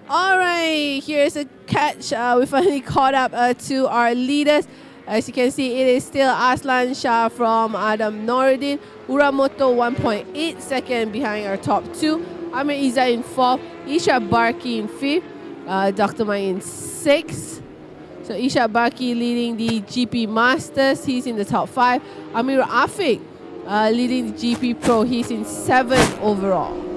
All right, here's a catch. We finally caught up to our leaders. As you can see, it is still Aslan Shah from Adam Noureddin. Uramoto 1.8 seconds behind our top 2. Amir Izzat in 4th. Isha Barki in 5th. Dr. Mai in 6th. So Isha Barki leading the GP Masters. He's in the top 5. Amir Afiq leading the GP Pro. He's in 7th overall.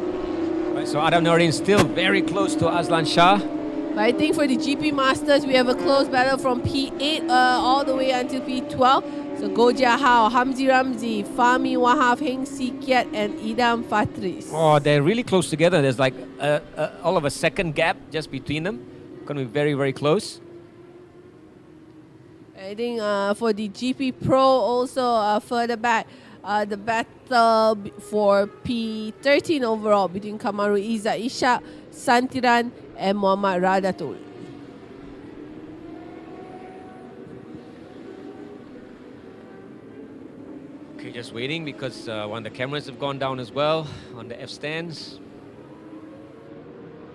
Right, so Adam Noordin still very close to Aslan Shah. But I think for the GP Masters, we have a close battle from P8 all the way until P12. So Goh Jia Hao, Hamzi Ramzi, Fahmi Wahab, Heng Si Kiat, and Idam Fatris. Oh, they're really close together. There's like all of a second gap just between them. Going to be very, very close. I think for the GP Pro also further back, the battle for P13 overall between Kamaru Izzat Ishak, Santiran, and Muhammad Radatul. Okay, just waiting because one of the cameras have gone down as well on the F stands.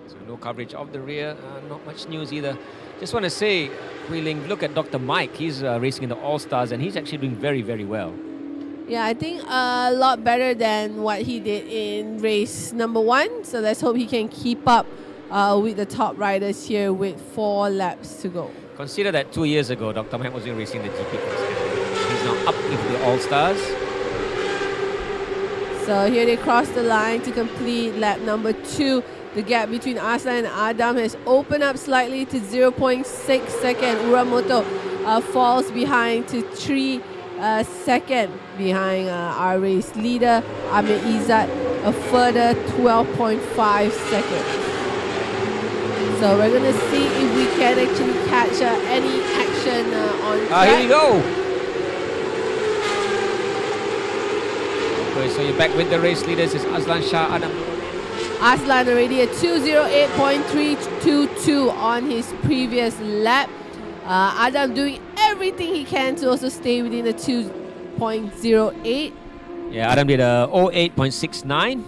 So no coverage of the rear, not much news either. Just want to say, Wheeling, look at Dr. Mike. He's racing in the All-Stars and he's actually doing very, very well. Yeah, I think a lot better than what he did in race number 1. So let's hope he can keep up with the top riders here with 4 laps to go. Consider that 2 years ago, Dr. Mike was racing the GP class. He's now up with the All-Stars. So here they cross the line to complete lap number 2. The gap between Aslan and Adam has opened up slightly to 0.6 second. Uramoto falls behind to 3 second behind our race leader, Amir Izzat, a further 12.5 seconds. So we're going to see if we can actually catch any action on track. Here we go. Okay, so you're back with the race leaders. It's Aslan Shah, Adam. Aslan already at 208.322 on his previous lap. Adam doing everything he can to also stay within the 2.08. Yeah, Adam did a 08.69.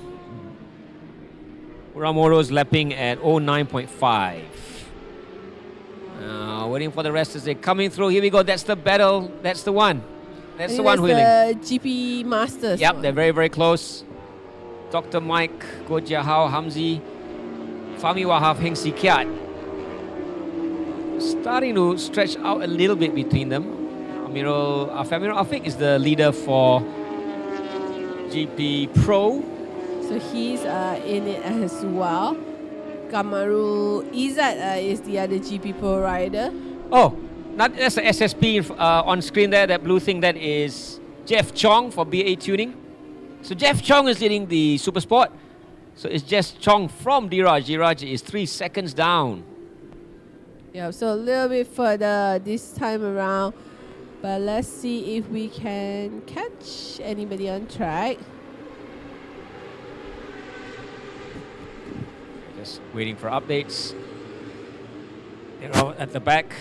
Uramoto's lapping at 09.5. Waiting for the rest as they're coming through. Here we go. That's the battle. That's the one. That's the one, Wheeling. The GP Masters. Yep, they're very, very close. Dr. Mike, Goh Jia Hao, Hamzi, Fahmi Wahab, Heng Si Kiat. Starting to stretch out a little bit between them. Amirul Afiq is the leader for GP Pro. So he's in it as well. Kamaru Izzat is the other GP Pro rider. Oh, that's the SSP on screen there, that blue thing. That is Jeff Chong for BA Tuning. So Jeff Chong is leading the Super Sport. So it's just Chong from Diraj. Diraj is 3 seconds down. Yeah, so a little bit further this time around. But let's see if we can catch anybody on track. Just waiting for updates. They're all at the back.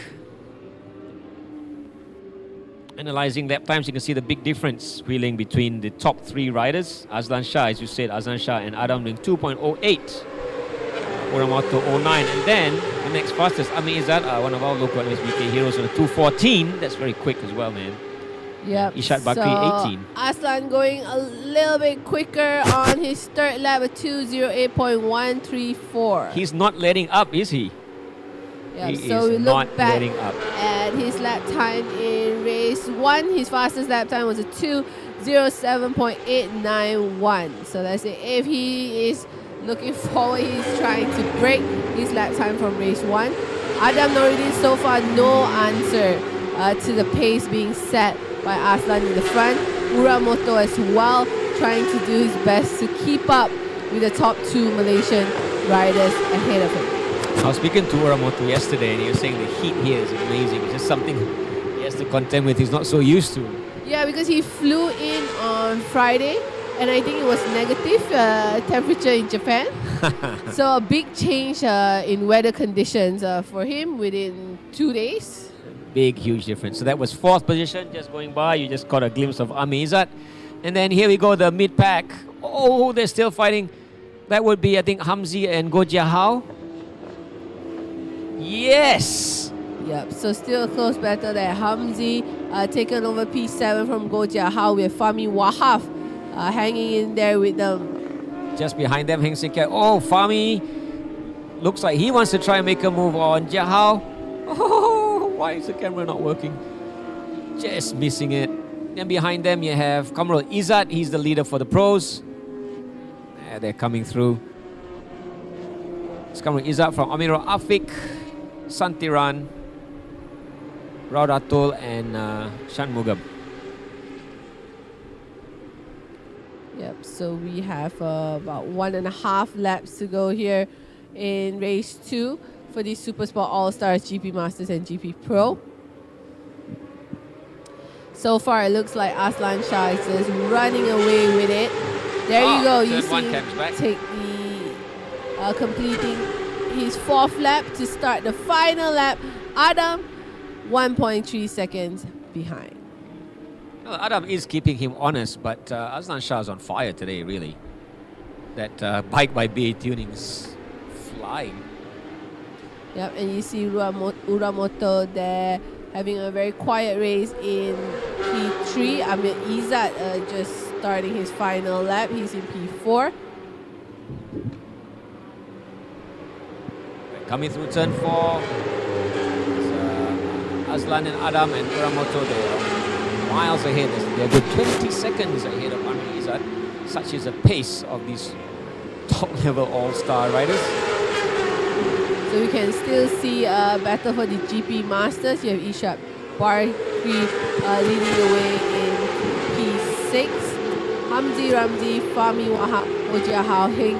Analyzing lap times, you can see the big difference wheeling between the top 3 riders. Aslan Shah, as you said, Aslan Shah and Adam doing 2.08. Uramoto 09. And then the next fastest, Amir Izzat, one of our local MSBK heroes on a 2.14. That's very quick as well, man. Yep. Ishad Bakri, 18. Aslan going a little bit quicker on his third lap at 208.134. He's not letting up, is he? Yeah, He so is we not look back letting up. at his lap time in race 1. His fastest lap time was a 2:07.891. So let's say if he is looking forward, he's trying to break his lap time from race 1. Adam Noordin so far no answer to the pace being set by Aslan in the front. Uramoto as well trying to do his best to keep up with the top 2 Malaysian riders ahead of him. I was speaking to Uramoto yesterday and he was saying the heat here is amazing. It's just something he has to contend with. He's not so used to. Yeah, because he flew in on Friday and I think it was negative temperature in Japan. So a big change in weather conditions for him within 2 days. Big, huge difference. So that was 4th position just going by. You just caught a glimpse of Amir Izzat. And then here we go, the mid-pack. Oh, they're still fighting. That would be, I think, Hamzi and Goh Jia Hao. Yes! Yep, so still a close battle there. Hamzi taken over P7 from Goh Jia Hao with Fahmi Wahab hanging in there with them. Just behind them, Heng Si Kiat. Oh, Fahmi looks like he wants to try and make a move on Jia Hao. Oh, why is the camera not working? Just missing it. And behind them you have Kamaru Izzat. He's the leader for the pros. They're coming through. Kamrul Izzat from Amirul Afiq, Santiran, Raudatul, and Shanmugam. Yep, so we have about 1.5 laps to go here in race 2 for the Super Sport All-Stars GP Masters and GP Pro. So far, it looks like Aslan Shah is just running away with it. There you go. You turn one see comes him back. take the completing his 4th lap to start the final lap. Adam, 1.3 seconds behind. Well, Adam is keeping him honest, but Aslan Shah is on fire today, really. That bike by BA Tuning is flying. Yep, and you see Uramoto there having a very quiet race in P3. Amir Izzat just starting his final lap. He's in P4. Coming through turn 4. Aslan and Adam and Uramoto, they are miles ahead. They're good 20 seconds ahead of Amir Izzat. Such is the pace of these top-level all-star riders. So we can still see a battle for the GP Masters. You have Ishak Barkri leading the way in P6. Hamzi Ramzi, Fahmi Wahab, Ojia Hao Heng,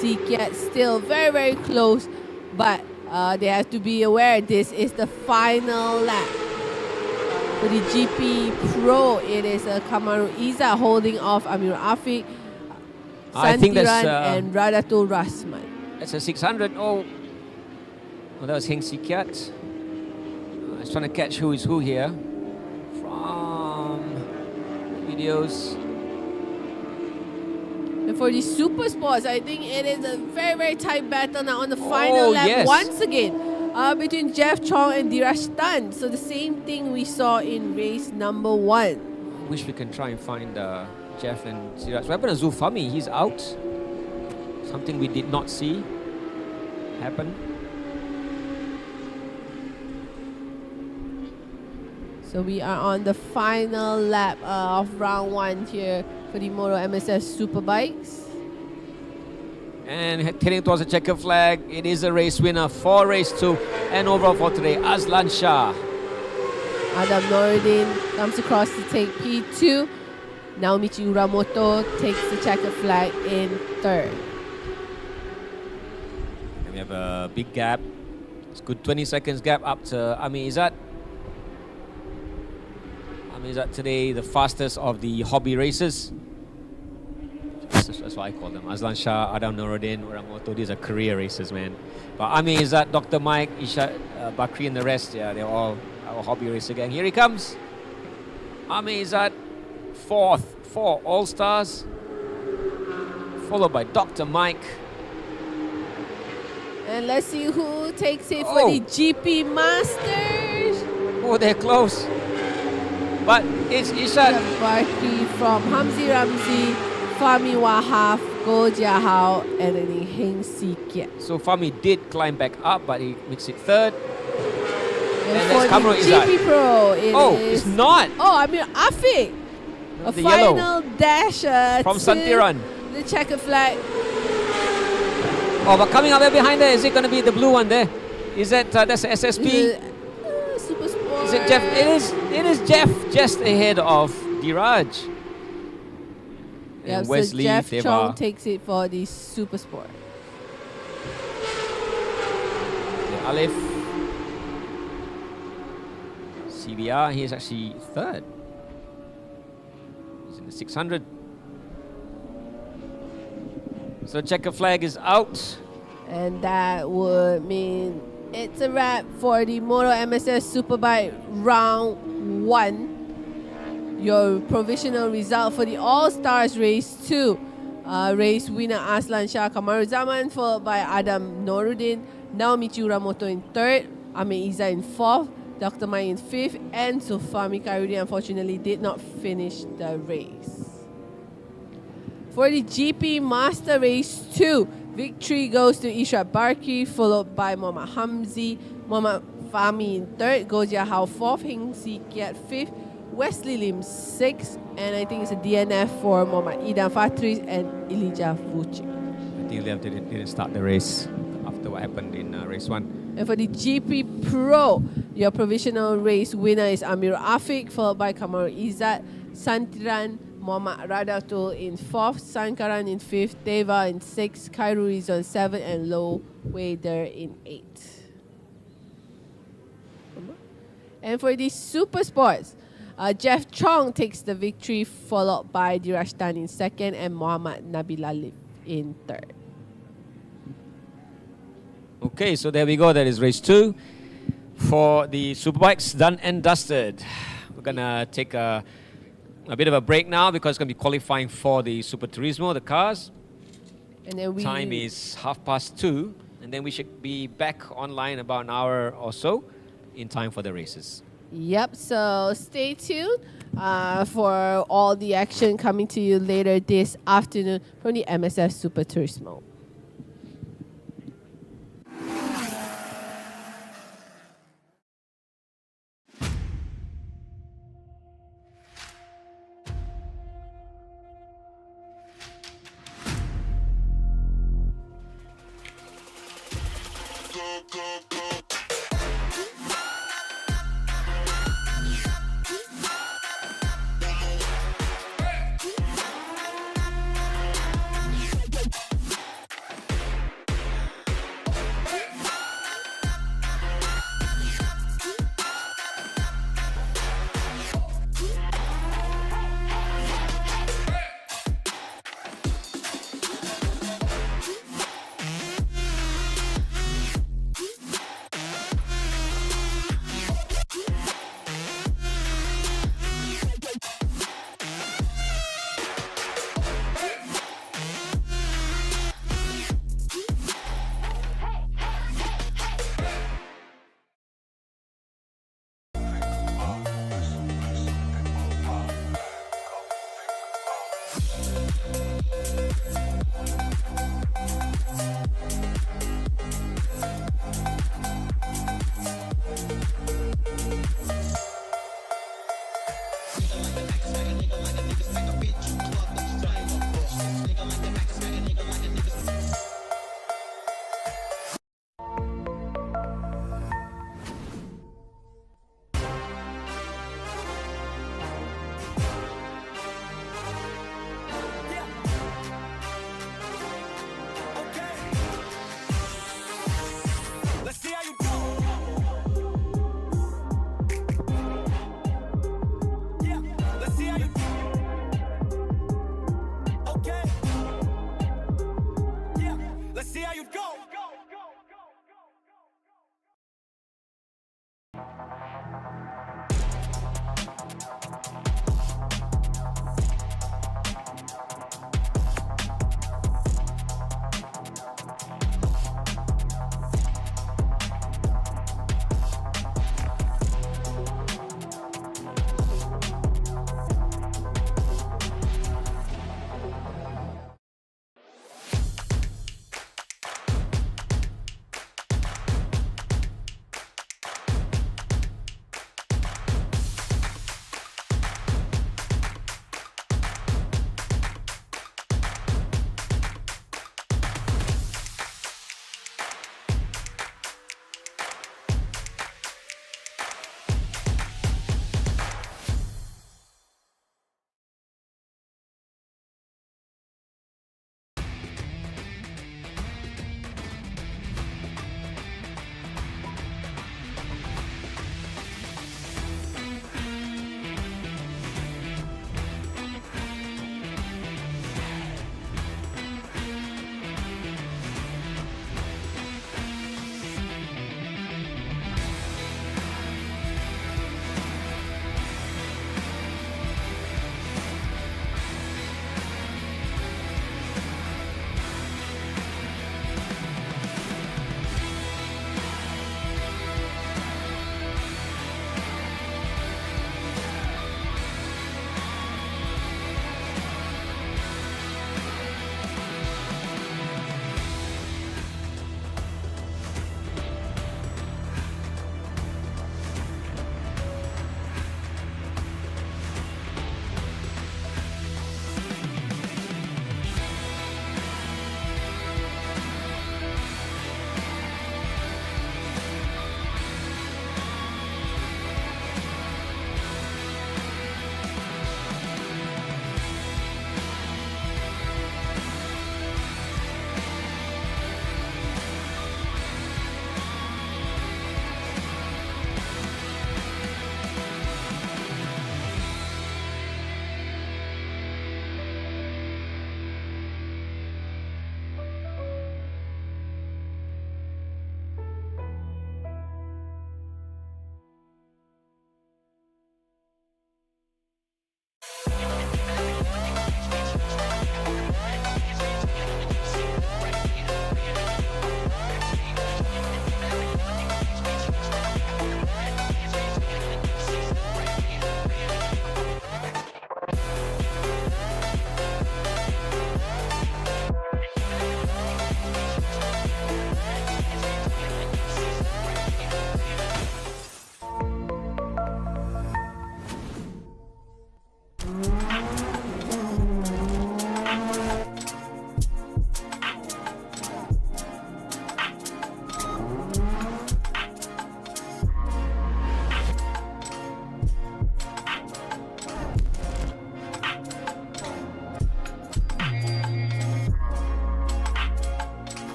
Sikiat still very, very close. But they have to be aware this is the final lap. For the GP Pro, it is Kamrul Izzat holding off Amir Afiq, I think that's, Santiran, and Radatul Rasman. That's a 600. Oh, well, that was Heng Sikiat. I was trying to catch who is who here from videos. And for the Super Sports, I think it is a very, very tight battle now on the final lap yes. once again between Jeff Chong and Dirash Tan. So the same thing we saw in race number 1. Wish we can try and find Jeff and Siraj. What happened to Zulfami? He's out. Something we did not see happen. So we are on the final lap of round 1 here for the Moto MSF Superbikes. And heading towards the checker flag, it is a race winner for race 2 and overall for today, Aslan Shah. Adam Noruddin comes across to take P2. Naomichi Uramoto takes the checker flag in 3rd. And we have a big gap. It's good 20 seconds gap up to Amir Izzat. Amir Izzat today the fastest of the hobby races. That's what I call them. Aslan Shah, Adam Noruddin, Uramoto, these are career races, man. But Amir Izzat, Dr. Mike, Isha, Bakri and the rest, yeah, they're all our hobby racer gang. Here he comes. Amir Izzat, 4th, 4 All-Stars. Followed by Dr. Mike. And let's see who takes it for the GP Masters. Oh, they're close. But it's Ishad. Barkri from Hamzi Ramzi, Fahmi Wahab, Go Jia Hao, and then Heng Sikiat. So Fahmi did climb back up, but he makes it 3rd. And that's for Kamrul the Izzat. GP Pro, it is... It's not. Oh, I mean, Afiq. A The final yellow. dash From to Santiran. the checker flag. Oh, but coming up there behind there, is it going to be the blue one there? Is that that's the SSP? Super Sport. Is it Jeff? It is Jeff just ahead of Diraj. Yeah, And so Wesley Jeff Deva. Chong takes it for the Super Sport. Alif. CBR, he is actually 3rd. He's in the 600. So checker flag is out. And that would mean it's a wrap for the Moto MSF Superbike round 1. Your provisional result for the All-Stars race 2. Race winner Aslan Shah Kamaruzaman, followed by Adam Noruddin, Naomichi Uramoto in 3rd, Amir Izzat in 4th, Dr. Mai in 5th, and Sufami Kairudi unfortunately did not finish the race. For the GP Master Race 2, victory goes to Ishrat Barki, followed by Muhammad Hamzi, Muhammad Fahmi in 3rd, Gojia Hao 4th, Heng Sikiat 5th, Wesley Lim 6th, and I think it's a DNF for Muhammad Idan Fatris and Elijah Vucic. I think they didn't start the race after after what happened in race 1. And for the GP Pro, your provisional race winner is Amir Afiq, followed by Kamaru Izzat, Santiran, Muhammad Radatul in 4th, Sankaran in 5th, Deva in 6th, Kairu is on 7th, and Low Wader in 8th. And for the Super Sports, Jeff Chong takes the victory, followed by Dirash Tan in 2nd and Muhammad Nabil Alif in 3rd. Okay, so there we go. That is race 2 for the Superbikes done and dusted. We're gonna take a bit of a break now because it's gonna be qualifying for the Super Turismo, the cars. And then Time is 2:30, and then we should be back online about an hour or so in time for the races. Yep, so stay tuned for all the action coming to you later this afternoon from the MSF Super Turismo.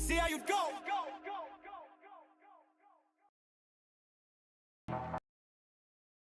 See how you go.